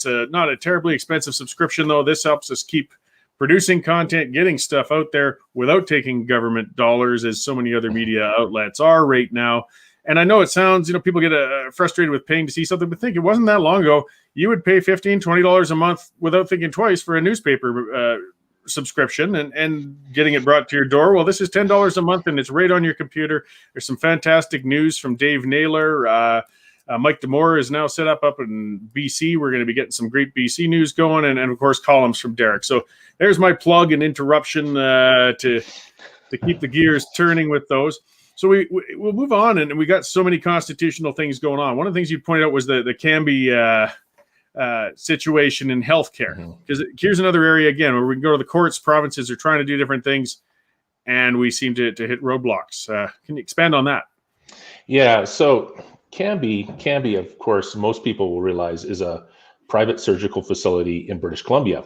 not a terribly expensive subscription, though. This helps us keep producing content, getting stuff out there without taking government dollars, as so many other media outlets are right now. And I know it sounds, people get frustrated with paying to see something, but think it wasn't that long ago. You would pay $15, $20 a month without thinking twice for a newspaper subscription and getting it brought to your door. Well, this is $10 a month and it's right on your computer. There's some fantastic news from Dave Naylor. Mike Demore is now set up in BC. We're going to be getting some great BC news going, and of course columns from Derek. So there's my plug and interruption to keep the gears turning with those. So we'll move on, and we got so many constitutional things going on. One of the things you pointed out was the Canby situation in healthcare, because here's another area again where we can go to the courts. Provinces are trying to do different things. and we seem to hit roadblocks. Can you expand on that? Yeah, so Cambie, of course, most people will realize is a private surgical facility in British Columbia.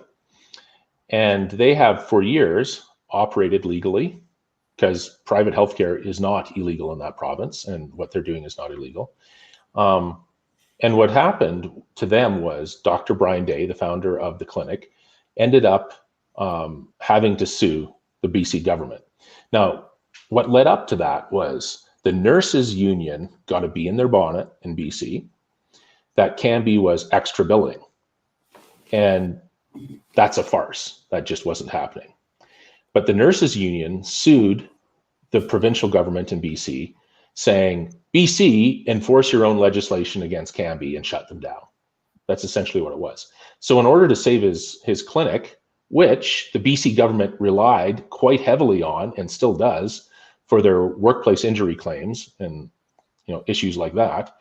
And they have for years operated legally, because private healthcare is not illegal in that province, and what they're doing is not illegal. And what happened to them was Dr. Brian Day, the founder of the clinic, ended up having to sue the BC government. Now, what led up to that was the nurses union got a bee in their bonnet in BC that Cambie was extra billing. And that's a farce. That just wasn't happening. But the nurses union sued the provincial government in BC, saying, BC, enforce your own legislation against Cambie and shut them down. That's essentially what it was. So in order to save his clinic, which the BC government relied quite heavily on and still does for their workplace injury claims and issues like that,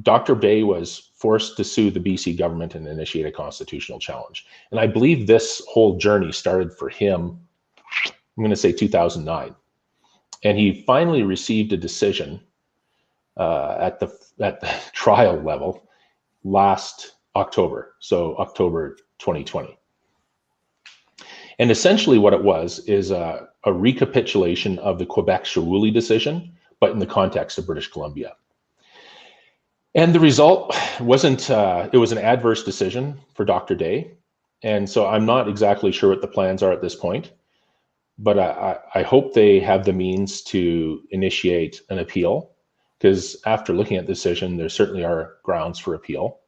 Dr. Bay was forced to sue the BC government and initiate a constitutional challenge. And I believe this whole journey started for him, I'm going to say 2009. And he finally received a decision at the trial level last October, so October 2020. And essentially what it was is a recapitulation of the Quebec Shirley decision, but in the context of British Columbia. And the result wasn't, it was an adverse decision for Dr. Day. And so I'm not exactly sure what the plans are at this point, but I hope they have the means to initiate an appeal, because after looking at the decision, there certainly are grounds for appeal.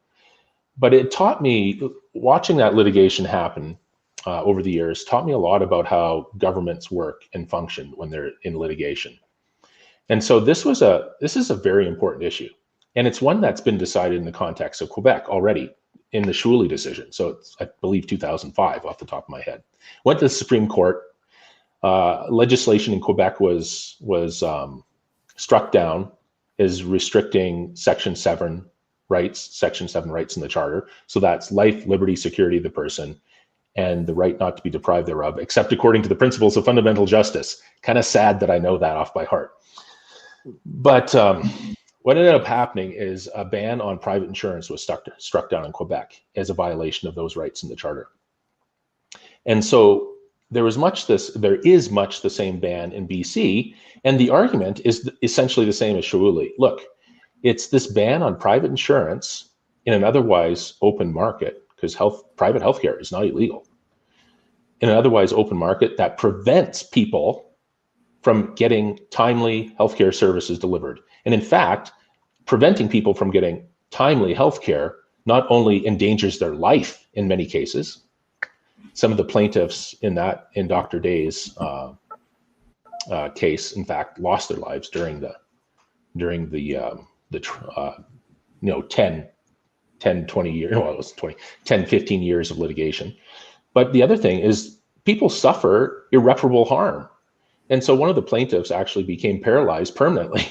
But it taught me, watching that litigation happen over the years, taught me a lot about how governments work and function when they're in litigation. And so this is a very important issue. And it's one that's been decided in the context of Quebec already in the Shirley decision. So it's, I believe, 2005 off the top of my head. Went to the Supreme Court. Legislation in Quebec was struck down as restricting Section 7 rights in the Charter. So that's life, liberty, security of the person, and the right not to be deprived thereof, except according to the principles of fundamental justice. Kind of sad that I know that off by heart. But what ended up happening is a ban on private insurance was struck down in Quebec as a violation of those rights in the Charter. And so there is much the same ban in BC, and the argument is essentially the same as Shirley. Look, it's this ban on private insurance in an otherwise open market, because private healthcare is not illegal, in an otherwise open market that prevents people from getting timely healthcare services delivered. And in fact, preventing people from getting timely healthcare not only endangers their life in many cases. Some of the plaintiffs in Dr. Day's case, in fact, lost their lives during the 10, 15 years of litigation. But the other thing is people suffer irreparable harm. And so one of the plaintiffs actually became paralyzed permanently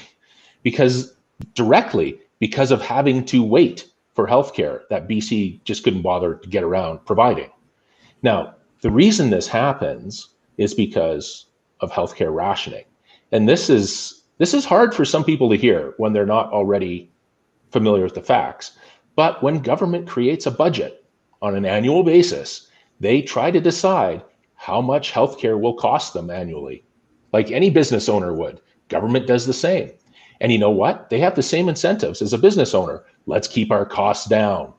because of having to wait for healthcare that BC just couldn't bother to get around providing. Now, the reason this happens is because of healthcare rationing. And this is hard for some people to hear when they're not already familiar with the facts. But when government creates a budget on an annual basis, they try to decide how much healthcare will cost them annually. Like any business owner would. Government does the same. And you know what? They have the same incentives as a business owner. Let's keep our costs down.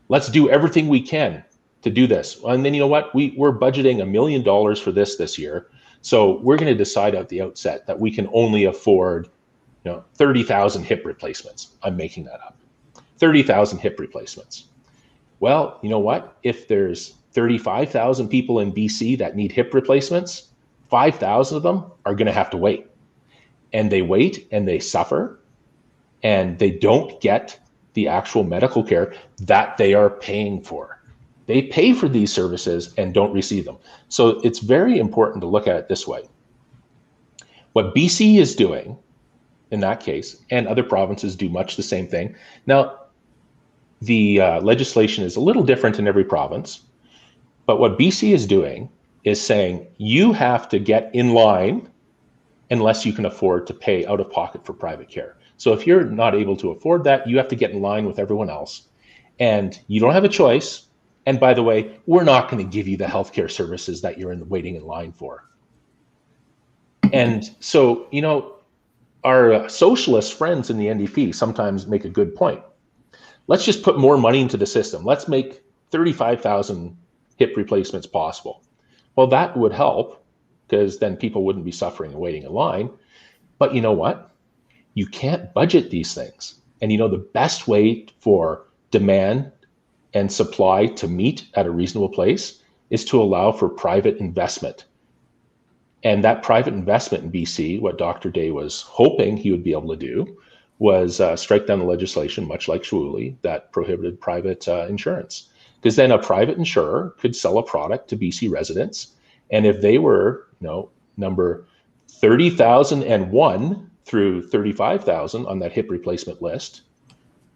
Let's do everything we can to do this. And then you know what? We're budgeting $1 million for this year. So we're going to decide at the outset that we can only afford 30,000 hip replacements. I'm making that up. 30,000 hip replacements. Well, you know what? If there's 35,000 people in BC that need hip replacements, 5,000 of them are going to have to wait. And they wait and they suffer and they don't get the actual medical care that they are paying for. They pay for these services and don't receive them. So it's very important to look at it this way. What BC is doing in that case, and other provinces do much the same thing. Now, the legislation is a little different in every province, but what BC is doing is saying you have to get in line unless you can afford to pay out of pocket for private care. So if you're not able to afford that, you have to get in line with everyone else. And you don't have a choice. And by the way, we're not going to give you the healthcare services that you're waiting in line for. And so, you know, our socialist friends in the NDP sometimes make a good point. Let's just put more money into the system. Let's make 35,000 hip replacements possible. Well, that would help because then people wouldn't be suffering and waiting in line. But you know what? You can't budget these things. And you know, the best way for demand and supply to meet at a reasonable place is to allow for private investment. And that private investment in BC, what Dr. Day was hoping he would be able to do, was strike down the legislation, much like Shwooly, that prohibited private insurance. Because then a private insurer could sell a product to BC residents. And if they were, you know, number 30,001 through 35,000 on that hip replacement list,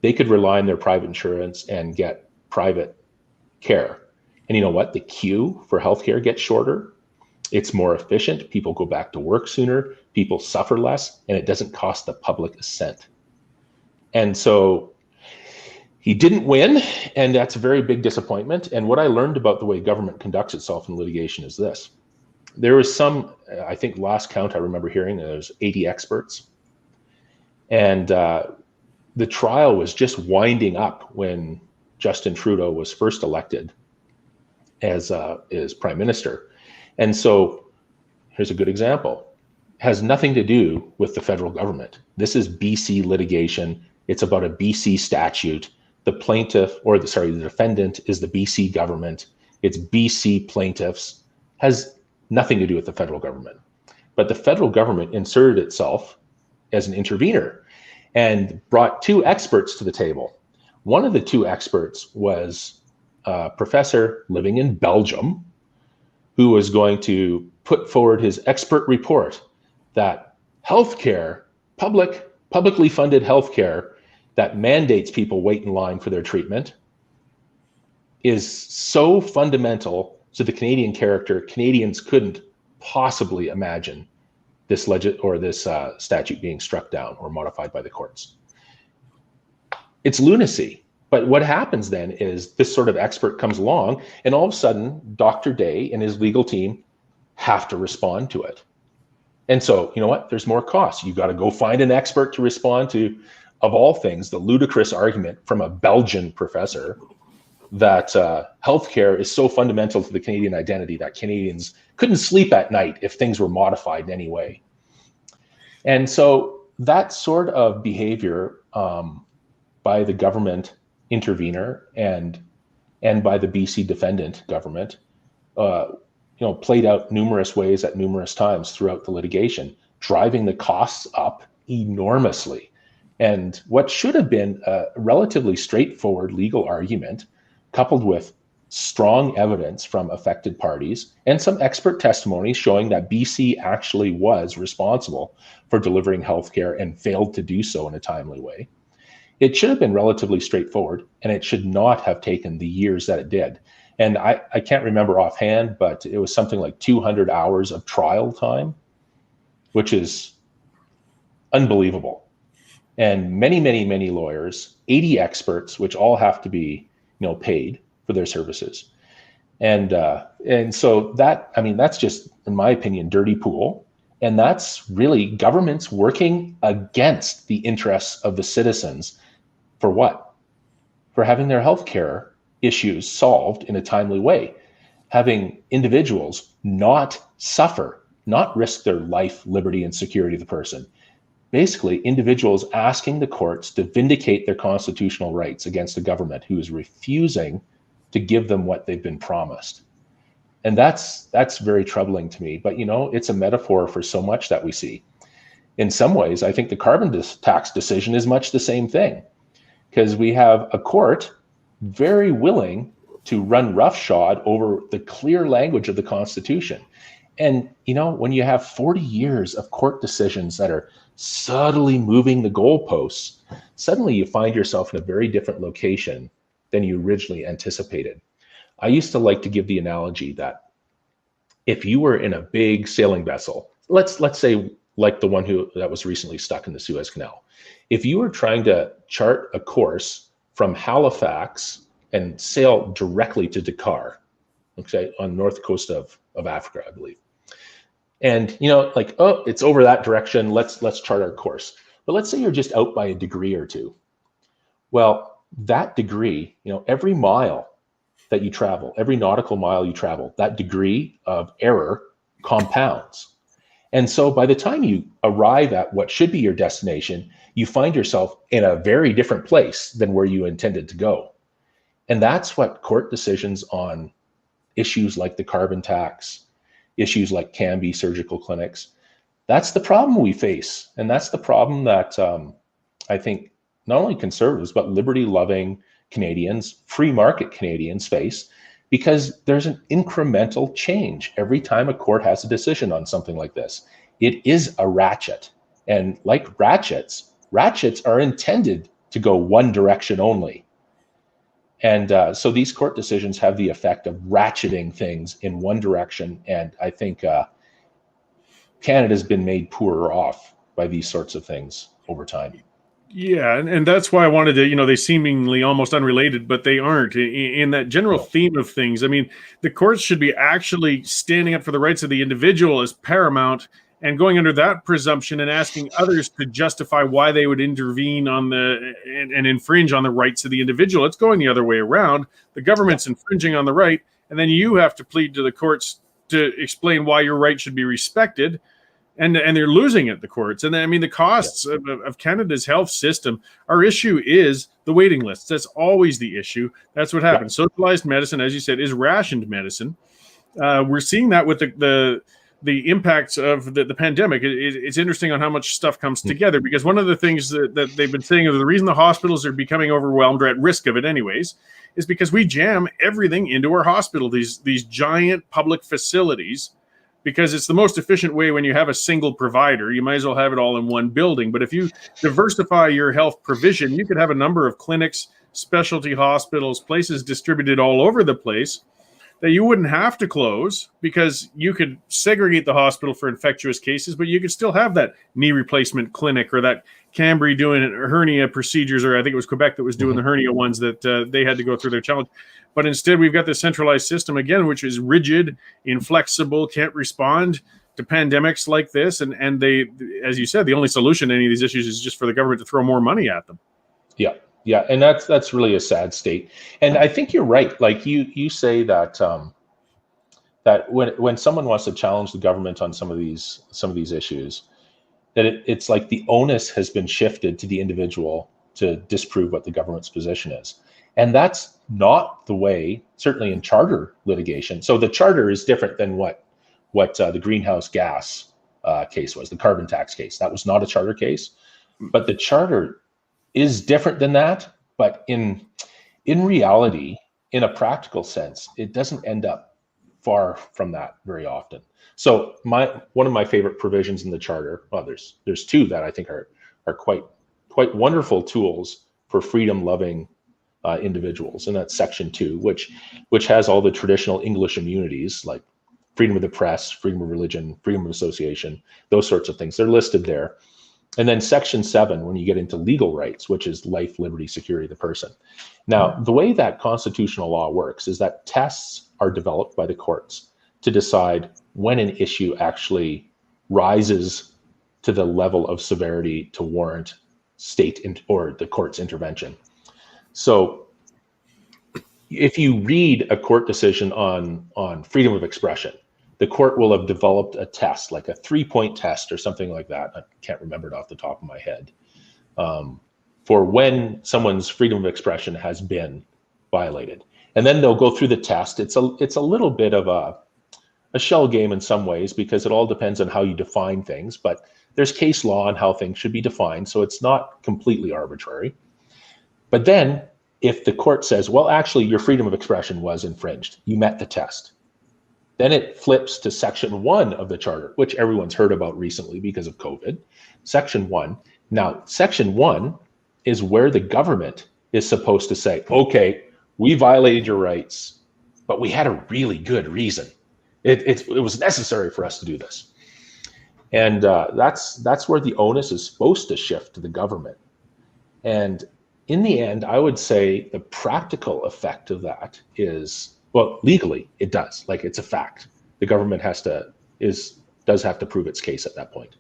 they could rely on their private insurance and get private care. And you know what? The queue for healthcare gets shorter. It's more efficient. People go back to work sooner. People suffer less, and it doesn't cost the public a cent. And so he didn't win, and that's a very big disappointment. And what I learned about the way government conducts itself in litigation is this. There was some, I think last count I remember hearing, there was 80 experts. And the trial was just winding up when Justin Trudeau was first elected as prime minister. And so here's a good example. It has nothing to do with the federal government. This is BC litigation. It's about a BC statute. The plaintiff, or the defendant is the BC government. It's BC plaintiffs. Has nothing to do with the federal government. But the federal government inserted itself as an intervener and brought two experts to the table. One of the two experts was a professor living in Belgium who was going to put forward his expert report that healthcare, publicly funded healthcare that mandates people wait in line for their treatment is so fundamental to the Canadian character, Canadians couldn't possibly imagine this statute being struck down or modified by the courts. It's lunacy. But what happens then is this sort of expert comes along, and all of a sudden, Dr. Day and his legal team have to respond to it. And so, you know what? There's more costs. You've got to go find an expert to respond to, of all things, the ludicrous argument from a Belgian professor that healthcare is so fundamental to the Canadian identity that Canadians couldn't sleep at night if things were modified in any way. And so that sort of behavior by the government intervener and by the BC defendant government, played out numerous ways at numerous times throughout the litigation, driving the costs up enormously. And what should have been a relatively straightforward legal argument, coupled with strong evidence from affected parties and some expert testimony showing that BC actually was responsible for delivering healthcare and failed to do so in a timely way. It should have been relatively straightforward, and it should not have taken the years that it did. And I can't remember offhand, but it was something like 200 hours of trial time, which is unbelievable. And many, many, many lawyers, 80 experts, which all have to be, paid for their services. And so that's just, in my opinion, dirty pool. And that's really governments working against the interests of the citizens. For what? For having their healthcare issues solved in a timely way, having individuals not suffer, not risk their life, liberty, and security of the person. Basically, individuals asking the courts to vindicate their constitutional rights against a government who is refusing to give them what they've been promised. And that's very troubling to me. But, it's a metaphor for so much that we see. In some ways, I think the carbon tax decision is much the same thing, because we have a court very willing to run roughshod over the clear language of the Constitution. And, when you have 40 years of court decisions that are subtly moving the goalposts, suddenly you find yourself in a very different location than you originally anticipated. I used to like to give the analogy that if you were in a big sailing vessel, let's say like the one that was recently stuck in the Suez Canal, if you were trying to chart a course from Halifax and sail directly to Dakar, okay, on the north coast of Africa, I believe, and like, oh, it's over that direction, let's chart our course. But let's say you're just out by a degree or two. Well, that degree, every mile that you travel, every nautical mile you travel, that degree of error compounds. And so by the time you arrive at what should be your destination, you find yourself in a very different place than where you intended to go. And that's what court decisions on issues like the carbon tax, issues like CAMBI surgical clinics, that's the problem we face. And that's the problem that I think not only conservatives, but liberty-loving Canadians, free market Canadians face, because there's an incremental change every time a court has a decision on something like this. It is a ratchet. And like ratchets are intended to go one direction only. And so these court decisions have the effect of ratcheting things in one direction. And I think Canada's been made poorer off by these sorts of things over time. Yeah, and that's why I wanted to, they seemingly almost unrelated, but they aren't. In that general theme of things, I mean, the courts should be actually standing up for the rights of the individual as paramount, and going under that presumption and asking others to justify why they would intervene on and infringe on the rights of the individual. It's going the other way around. The government's infringing on the right, and then you have to plead to the courts to explain why your right should be respected. And they're losing at the courts. And then, I mean, the costs of Canada's health system, our issue is the waiting lists. That's always the issue. That's what happens. Socialized medicine, as you said, is rationed medicine. We're seeing that with the impacts of the pandemic. It's interesting on how much stuff comes together, because one of the things that they've been saying is the reason the hospitals are becoming overwhelmed, or at risk of it anyways, is because we jam everything into our hospital, these giant public facilities, because it's the most efficient way when you have a single provider. You might as well have it all in one building. But if you diversify your health provision, you could have a number of clinics, specialty hospitals, places distributed all over the place that you wouldn't have to close, because you could segregate the hospital for infectious cases, but you could still have that knee replacement clinic, or that Cambry doing hernia procedures, or I think it was Quebec that was doing the hernia ones that they had to go through their challenge. But instead, we've got this centralized system again, which is rigid, inflexible, can't respond to pandemics like this. And they, as you said, the only solution to any of these issues is just for the government to throw more money at them. Yeah, and that's really a sad state. And I think you're right. Like you say that that when someone wants to challenge the government on some of these issues, that it's like the onus has been shifted to the individual to disprove what the government's position is. And that's not the way, certainly in charter litigation. So the charter is different than what the greenhouse gas case was, the carbon tax case. That was not a charter case, but the charter is different than that. But in reality, in a practical sense, it doesn't end up far from that very often. So one of my favorite provisions in the charter, well, there's two that I think are quite wonderful tools for freedom-loving individuals, and that's Section 2, which has all the traditional English immunities like freedom of the press, freedom of religion, freedom of association, those sorts of things. They're listed there. And then Section 7, when you get into legal rights, which is life, liberty, security of the person. Now, the way that constitutional law works is that tests are developed by the courts to decide when an issue actually rises to the level of severity to warrant state or the court's intervention. So if you read a court decision on freedom of expression, the court will have developed a test, like a 3-point test or something like that. I can't remember it off the top of my head, for when someone's freedom of expression has been violated. And then they'll go through the test. It's a little bit of a shell game in some ways, because it all depends on how you define things, but there's case law on how things should be defined, so it's not completely arbitrary. But then if the court says, well, actually, your freedom of expression was infringed, you met the test, then it flips to Section 1 of the Charter, which everyone's heard about recently because of COVID. Section 1. Now, Section 1 is where the government is supposed to say, okay, we violated your rights, but we had a really good reason. It was necessary for us to do this. And that's where the onus is supposed to shift to the government. And in the end, I would say the practical effect of that is, well, legally it does. Like, it's a fact. The government does have to prove its case at that point.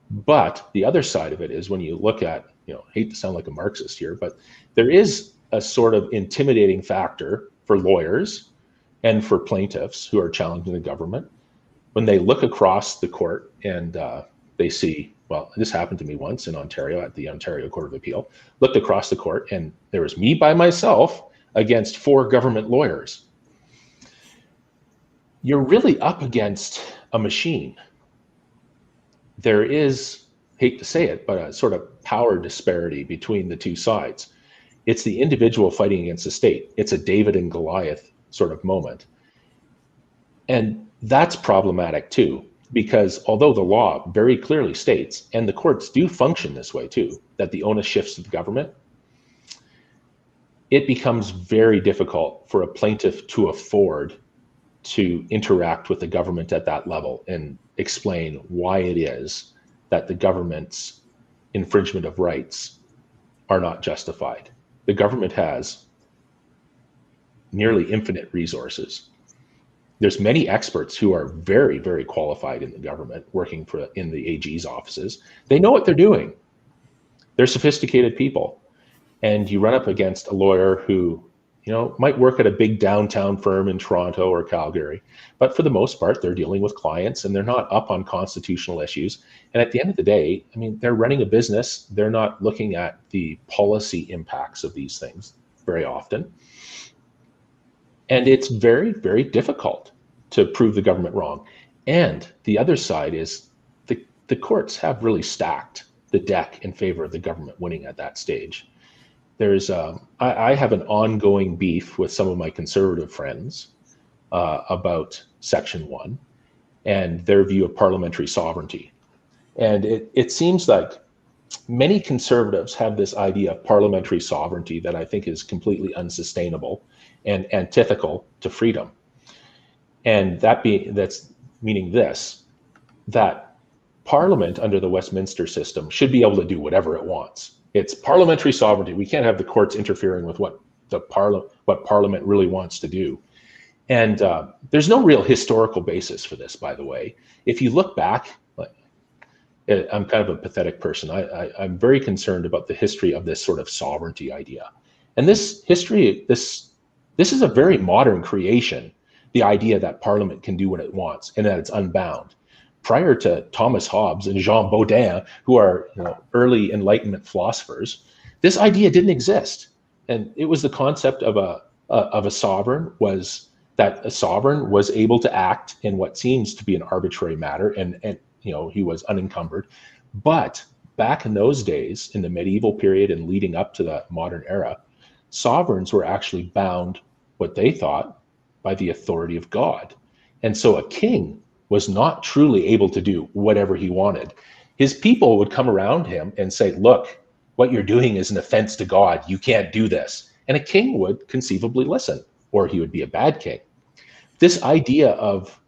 But the other side of it is, when you look at, I hate to sound like a Marxist here, but there is a sort of intimidating factor for lawyers and for plaintiffs who are challenging the government when they look across the court and they see, well, this happened to me once in Ontario at the Ontario Court of Appeal, looked across the court and there was me by myself against 4 government lawyers. You're really up against a machine. There is, hate to say it, but a sort of power disparity between the two sides. It's the individual fighting against the state. It's a David and Goliath sort of moment. And that's problematic too, because although the law very clearly states, and the courts do function this way too, that the onus shifts to the government, it becomes very difficult for a plaintiff to afford to interact with the government at that level and explain why it is that the government's infringement of rights are not justified. The government has nearly infinite resources. There's many experts who are very, very qualified in the government working in the AG's offices. They know what they're doing. They're sophisticated people. And you run up against a lawyer who, might work at a big downtown firm in Toronto or Calgary, but for the most part, they're dealing with clients and they're not up on constitutional issues. And at the end of the day, they're running a business. They're not looking at the policy impacts of these things very often. And it's very, very difficult to prove the government wrong. And the other side is the courts have really stacked the deck in favor of the government winning at that stage. I have an ongoing beef with some of my conservative friends about Section 1 and their view of parliamentary sovereignty. And it seems like many conservatives have this idea of parliamentary sovereignty that I think is completely unsustainable and antithetical to freedom. And that's meaning this, that Parliament under the Westminster system should be able to do whatever it wants. It's parliamentary sovereignty. We can't have the courts interfering with what Parliament really wants to do. And there's no real historical basis for this, by the way. If you look back, I'm kind of a pathetic person. I'm very concerned about the history of this sort of sovereignty idea. And this history, this is a very modern creation, the idea that Parliament can do what it wants and that it's unbound. Prior to Thomas Hobbes and Jean Baudin, who are early Enlightenment philosophers, this idea didn't exist. And it was the concept of a sovereign, was that a sovereign was able to act in what seems to be an arbitrary matter, and he was unencumbered. But back in those days, in the medieval period and leading up to the modern era, sovereigns were actually bound, what they thought, by the authority of God. And so a king was not truly able to do whatever he wanted. His people would come around him and say, look, what you're doing is an offense to God. You can't do this. And a king would conceivably listen, or he would be a bad king. This idea of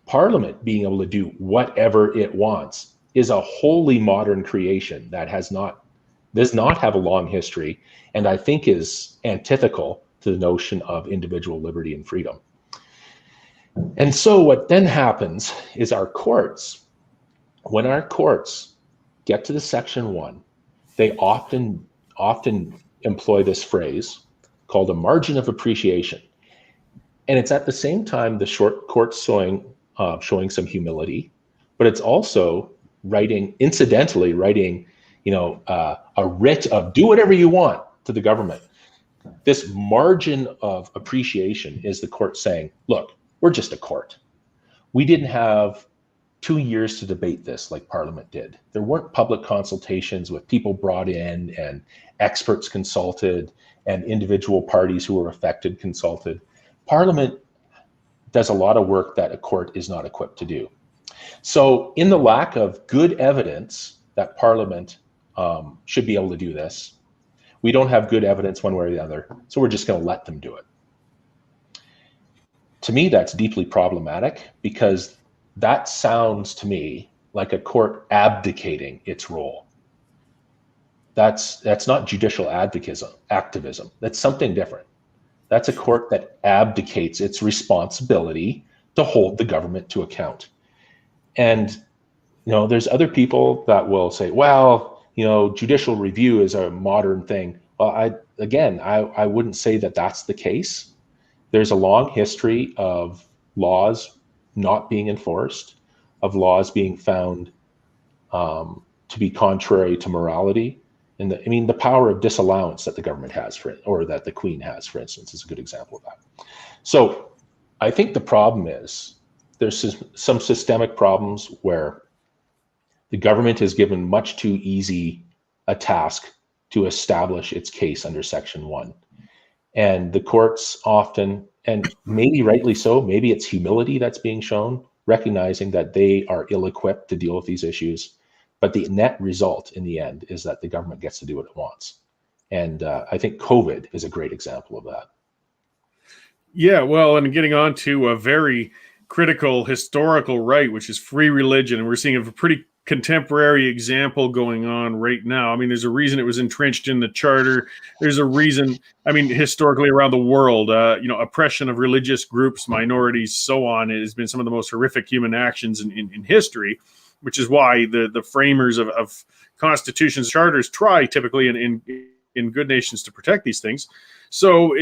Parliament being able to do whatever it wants is a wholly modern creation that does not have a long history, and I think is antithetical to the notion of individual liberty and freedom. And so what then happens is when our courts get to the Section 1, they often employ this phrase called a margin of appreciation. And it's at the same time the short court showing some humility, but it's also incidentally writing, a writ of do whatever you want to the government. This margin of appreciation is the court saying, look, we're just a court. We didn't have 2 years to debate this like Parliament did. There weren't public consultations with people brought in and experts consulted and individual parties who were affected consulted. Parliament does a lot of work that a court is not equipped to do. So in the lack of good evidence that Parliament should be able to do this, we don't have good evidence one way or the other, so we're just going to let them do it. to me, that's deeply problematic, because that sounds to me like a court abdicating its role. That's not judicial activism. That's something different. That's a court that abdicates its responsibility to hold the government to account. And there's other people that will say, well, judicial review is a modern thing. Well, I wouldn't say that that's the case. There's a long history of laws not being enforced, of laws being found to be contrary to morality. And the power of disallowance that the government has, or that the Queen has, for instance, is a good example of that. So I think the problem is there's some systemic problems where the government is given much too easy a task to establish its case under Section 1. And the courts often, and maybe rightly so, maybe it's humility that's being shown, recognizing that they are ill-equipped to deal with these issues. But the net result in the end is that the government gets to do what it wants. And I think COVID is a great example of that. Yeah, well, and getting on to a very critical historical right, which is free religion. And we're seeing a pretty contemporary example going on right now. I mean, there's a reason it was entrenched in the charter. There's a reason, historically around the world, oppression of religious groups, minorities, so on, it has been some of the most horrific human actions in history, which is why the framers of constitutions, charters try typically in good nations to protect these things. So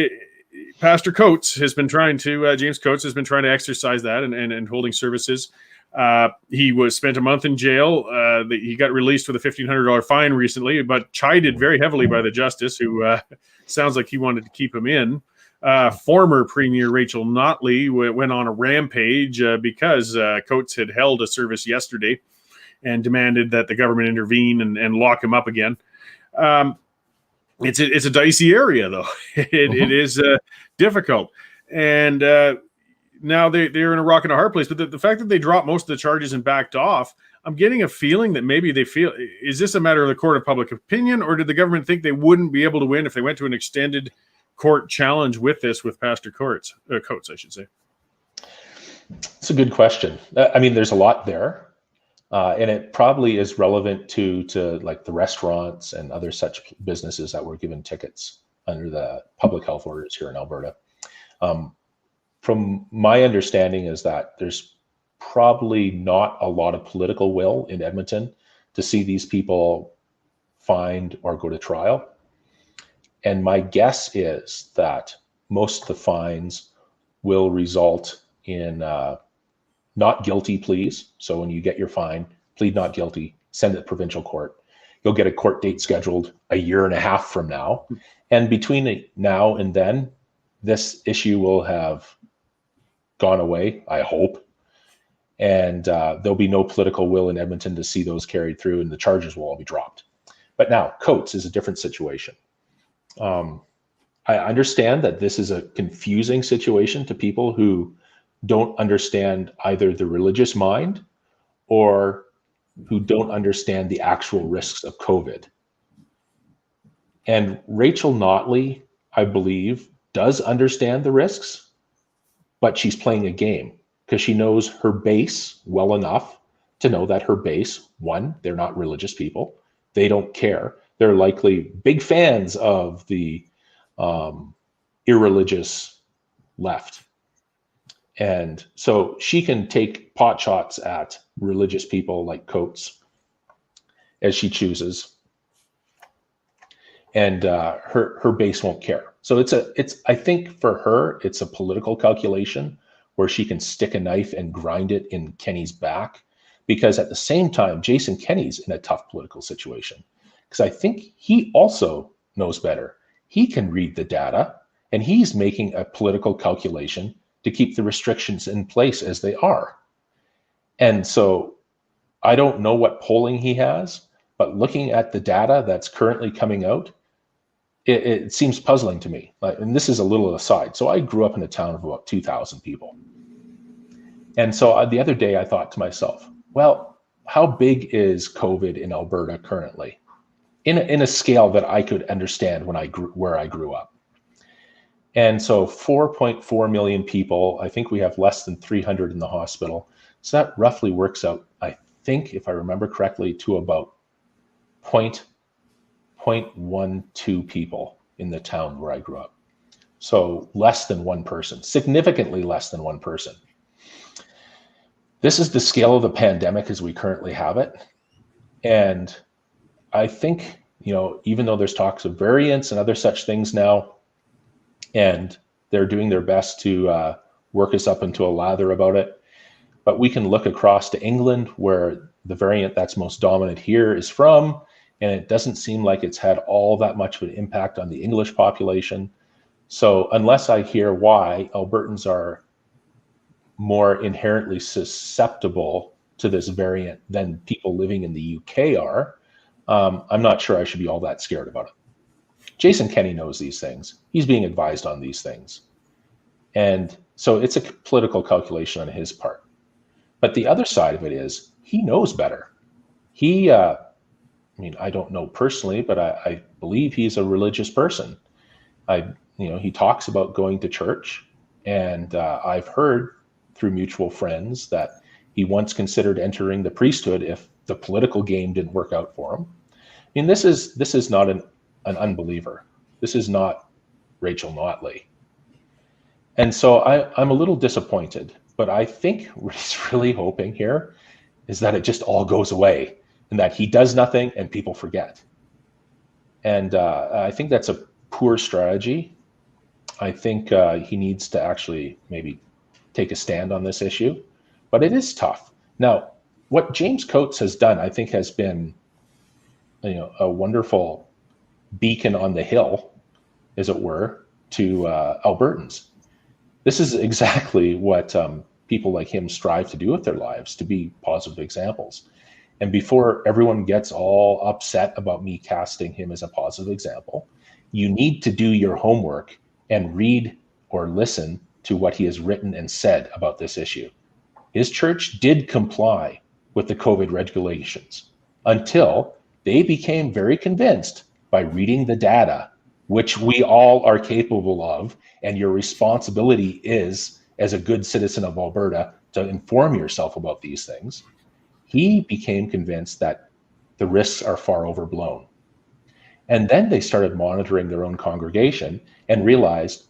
Pastor Coates has been trying to, James Coates has been trying to exercise that and holding services. He was spent a month in jail. He got released with a $1,500 fine recently, but chided very heavily by the justice, who sounds like he wanted to keep him in. Former Premier Rachel Notley went on a rampage because Coates had held a service yesterday and demanded that the government intervene and lock him up again. It's a dicey area, though. It is difficult. And now they're in a rock and a hard place. But the fact that they dropped most of the charges and backed off, I'm getting a feeling that maybe they feel, is this a matter of the court of public opinion, or did the government think they wouldn't be able to win if they went to an extended court challenge with Pastor Coates, I should say? It's a good question. There's a lot there. And it probably is relevant to like the restaurants and other such businesses that were given tickets under the public health orders here in Alberta. From my understanding is that there's probably not a lot of political will in Edmonton to see these people fined or go to trial. And my guess is that most of the fines will result in not guilty pleas. So when you get your fine, plead not guilty, send it to provincial court. You'll get a court date scheduled a year and a half from now. And between now and then, this issue will have gone away, I hope. And there'll be no political will in Edmonton to see those carried through, and the charges will all be dropped. But now, Coates is a different situation. I understand that this is a confusing situation to people who don't understand either the religious mind or who don't understand the actual risks of COVID. And Rachel Notley, I believe, does understand the risks, but she's playing a game because she knows her base well enough to know that her base, one, they're not religious people. They don't care. They're likely big fans of the irreligious left. And so she can take pot shots at religious people like Coates as she chooses. And her base won't care. So I think for her, it's a political calculation where she can stick a knife and grind it in Kenney's back, because at the same time, Jason Kenney's in a tough political situation, because I think he also knows better. He can read the data, and he's making a political calculation to keep the restrictions in place as they are. And so I don't know what polling he has, but looking at the data that's currently coming out, it seems puzzling to me. And this is a little aside. So I grew up in a town of about 2,000 people. And so the other day I thought to myself, well, how big is COVID in Alberta currently? In a scale that I could understand where I grew up. And so 4.4 million people, I think we have less than 300 in the hospital. So that roughly works out, I think, if I remember correctly, to about 0.12 people in the town where I grew up. So less than one person, significantly less than one person. This is the scale of the pandemic as we currently have it. And I think, even though there's talks of variants and other such things now, and they're doing their best to work us up into a lather about it, but we can look across to England, where the variant that's most dominant here is from, and it doesn't seem like it's had all that much of an impact on the English population. So unless I hear why Albertans are more inherently susceptible to this variant than people living in the UK are, I'm not sure I should be all that scared about it. Jason Kenney knows these things. He's being advised on these things. And so it's a political calculation on his part. But the other side of it is he knows better. I don't know personally, but I believe he's a religious person. He talks about going to church, and I've heard through mutual friends that he once considered entering the priesthood if the political game didn't work out for him. I mean, this is not an unbeliever. This is not Rachel Notley. And so I'm a little disappointed, but I think what he's really hoping here is that it just all goes away and that he does nothing and people forget. And I think that's a poor strategy. I think he needs to actually maybe take a stand on this issue, but it is tough. Now, what James Coates has done, I think, has been, a wonderful beacon on the hill, as it were, to Albertans. This is exactly what people like him strive to do with their lives, to be positive examples. And before everyone gets all upset about me casting him as a positive example, you need to do your homework and read or listen to what he has written and said about this issue. His church did comply with the COVID regulations until they became very convinced by reading the data, which we all are capable of, and your responsibility is, as a good citizen of Alberta, to inform yourself about these things. He became convinced that the risks are far overblown. And then they started monitoring their own congregation and realized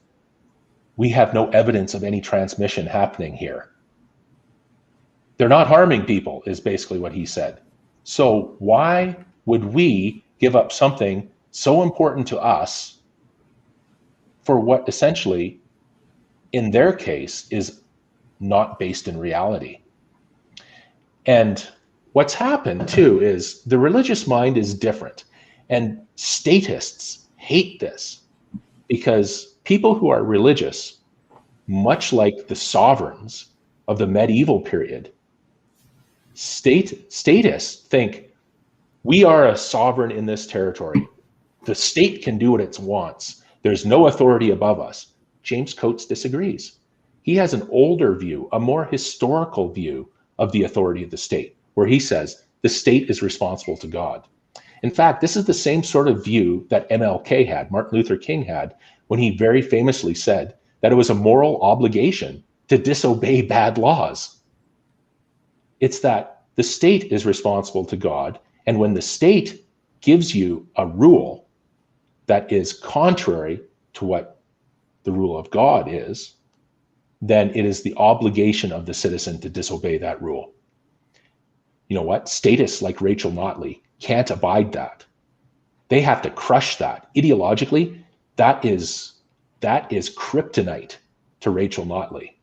we have no evidence of any transmission happening here. They're not harming people, is basically what he said. So why would we give up something so important to us for what essentially, in their case, is not based in reality? And what's happened too is the religious mind is different, and statists hate this because people who are religious, much like the sovereigns of the medieval period, statists think we are a sovereign in this territory. The state can do what it wants. There's no authority above us. James Coates disagrees. He has an older view, a more historical view of the authority of the state, where he says the state is responsible to God. In fact, this is the same sort of view that MLK had, Martin Luther King had, when he very famously said that it was a moral obligation to disobey bad laws. It's that the state is responsible to God, and when the state gives you a rule that is contrary to what the rule of God is, then it is the obligation of the citizen to disobey that rule. You know what? Statists like Rachel Notley can't abide that. They have to crush that. Ideologically, that is kryptonite to Rachel Notley,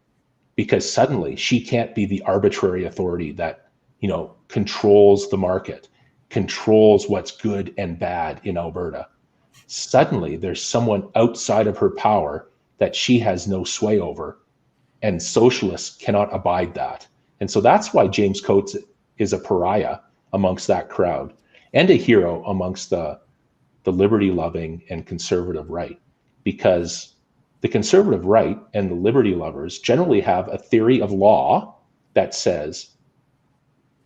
because suddenly she can't be the arbitrary authority that, controls the market, controls what's good and bad in Alberta. Suddenly there's someone outside of her power that she has no sway over, and socialists cannot abide that. And so that's why James Coates is a pariah amongst that crowd and a hero amongst the liberty-loving and conservative right, because the conservative right and the liberty lovers generally have a theory of law that says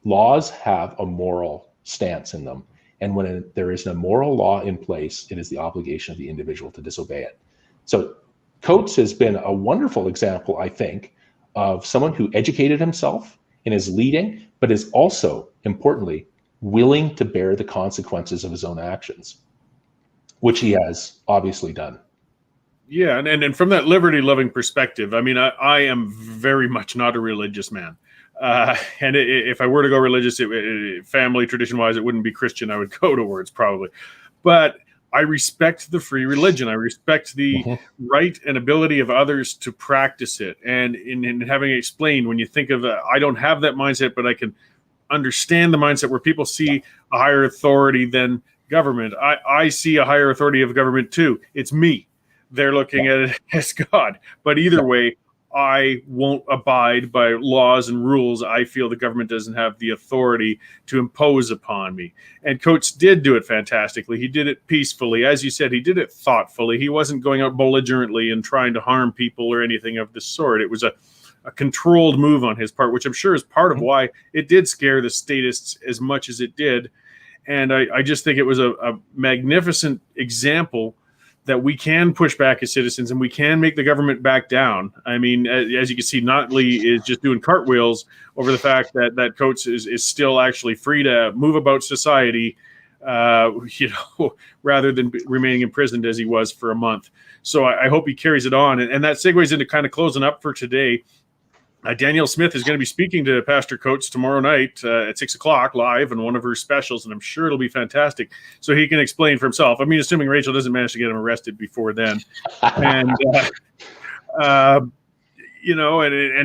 laws have a moral stance in them. And when there is a moral law in place, it is the obligation of the individual to disobey it. So Coates has been a wonderful example, I think, of someone who educated himself and is leading, but is also, importantly, willing to bear the consequences of his own actions, which he has obviously done. Yeah, and from that liberty-loving perspective, I mean, I am very much not a religious man. And if I were to go religious, family tradition-wise, it wouldn't be Christian I would go towards probably. But I respect the free religion. I respect the right and ability of others to practice it. And in having explained, when you think of, I don't have that mindset, but I can understand the mindset where people see a higher authority than government. I see a higher authority of government too. It's me. They're looking at it as God. But either way, I won't abide by laws and rules I feel the government doesn't have the authority to impose upon me. And Coates did do it fantastically. He did it peacefully. As you said, he did it thoughtfully. He wasn't going out belligerently and trying to harm people or anything of the sort. It was a controlled move on his part, which I'm sure is part of why it did scare the statists as much as it did. And I just think it was a magnificent example that we can push back as citizens and we can make the government back down. I mean, as you can see, Notley is just doing cartwheels over the fact that Coates is still actually free to move about society, rather than remaining imprisoned as he was for a month. So I hope he carries it on. And that segues into kind of closing up for today. Danielle Smith is going to be speaking to Pastor Coates tomorrow night at 6 o'clock live on one of her specials, and I'm sure it'll be fantastic. So he can explain for himself. I mean, assuming Rachel doesn't manage to get him arrested before then. And, and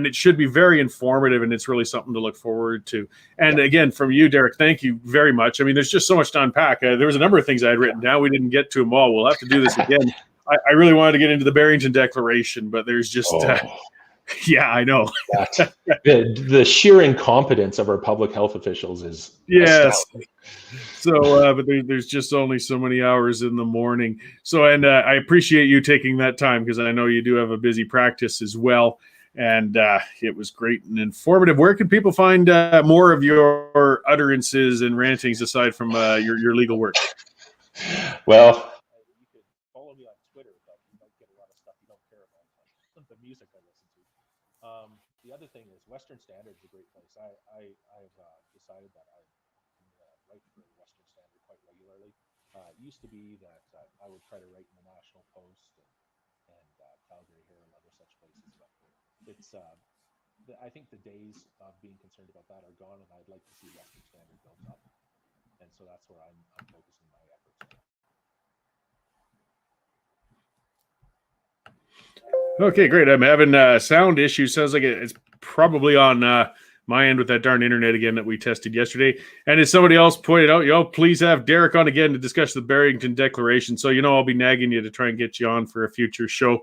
it should be very informative, and it's really something to look forward to. And again, from you, Derek, thank you very much. I mean, there's just so much to unpack. There was a number of things I had written down. We didn't get to them all. We'll have to do this again. I really wanted to get into the Barrington Declaration, but there's just... yeah, I know. the sheer incompetence of our public health officials is astounding. So, but there's just only so many hours in the morning. So, and I appreciate you taking that time because I know you do have a busy practice as well. And it was great and informative. Where can people find more of your utterances and rantings aside from your legal work? Well, you could follow me on Twitter, but you might get a lot of stuff you don't care about. The music I listen to. The other thing is Western Standard is a great place. I've decided that I write for Western Standard quite regularly. It used to be that I would try to write in the National Post and Calgary Herald and other such places, but it's I think the days of being concerned about that are gone, and I'd like to see Western Standard built up, and so that's where I'm focusing my efforts now. Okay, great. I'm having sound issues. Sounds like it's probably on my end with that darn internet again that we tested yesterday. And as somebody else pointed out, please have Derek on again to discuss the Barrington Declaration. So, I'll be nagging you to try and get you on for a future show.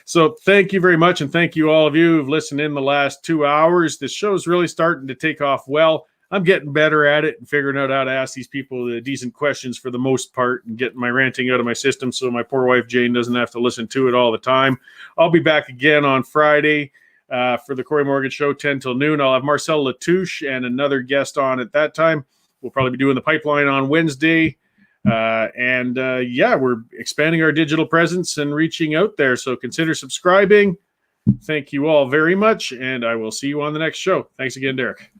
So thank you very much. And thank you all of you who've listened in the last 2 hours. This show's really starting to take off well. I'm getting better at it and figuring out how to ask these people the decent questions for the most part and getting my ranting out of my system so my poor wife Jane doesn't have to listen to it all the time. I'll be back again on Friday for the Cory Morgan Show, 10 till noon. I'll have Marcel Latouche and another guest on at that time. We'll probably be doing the pipeline on Wednesday. We're expanding our digital presence and reaching out there. So consider subscribing. Thank you all very much, and I will see you on the next show. Thanks again, Derek.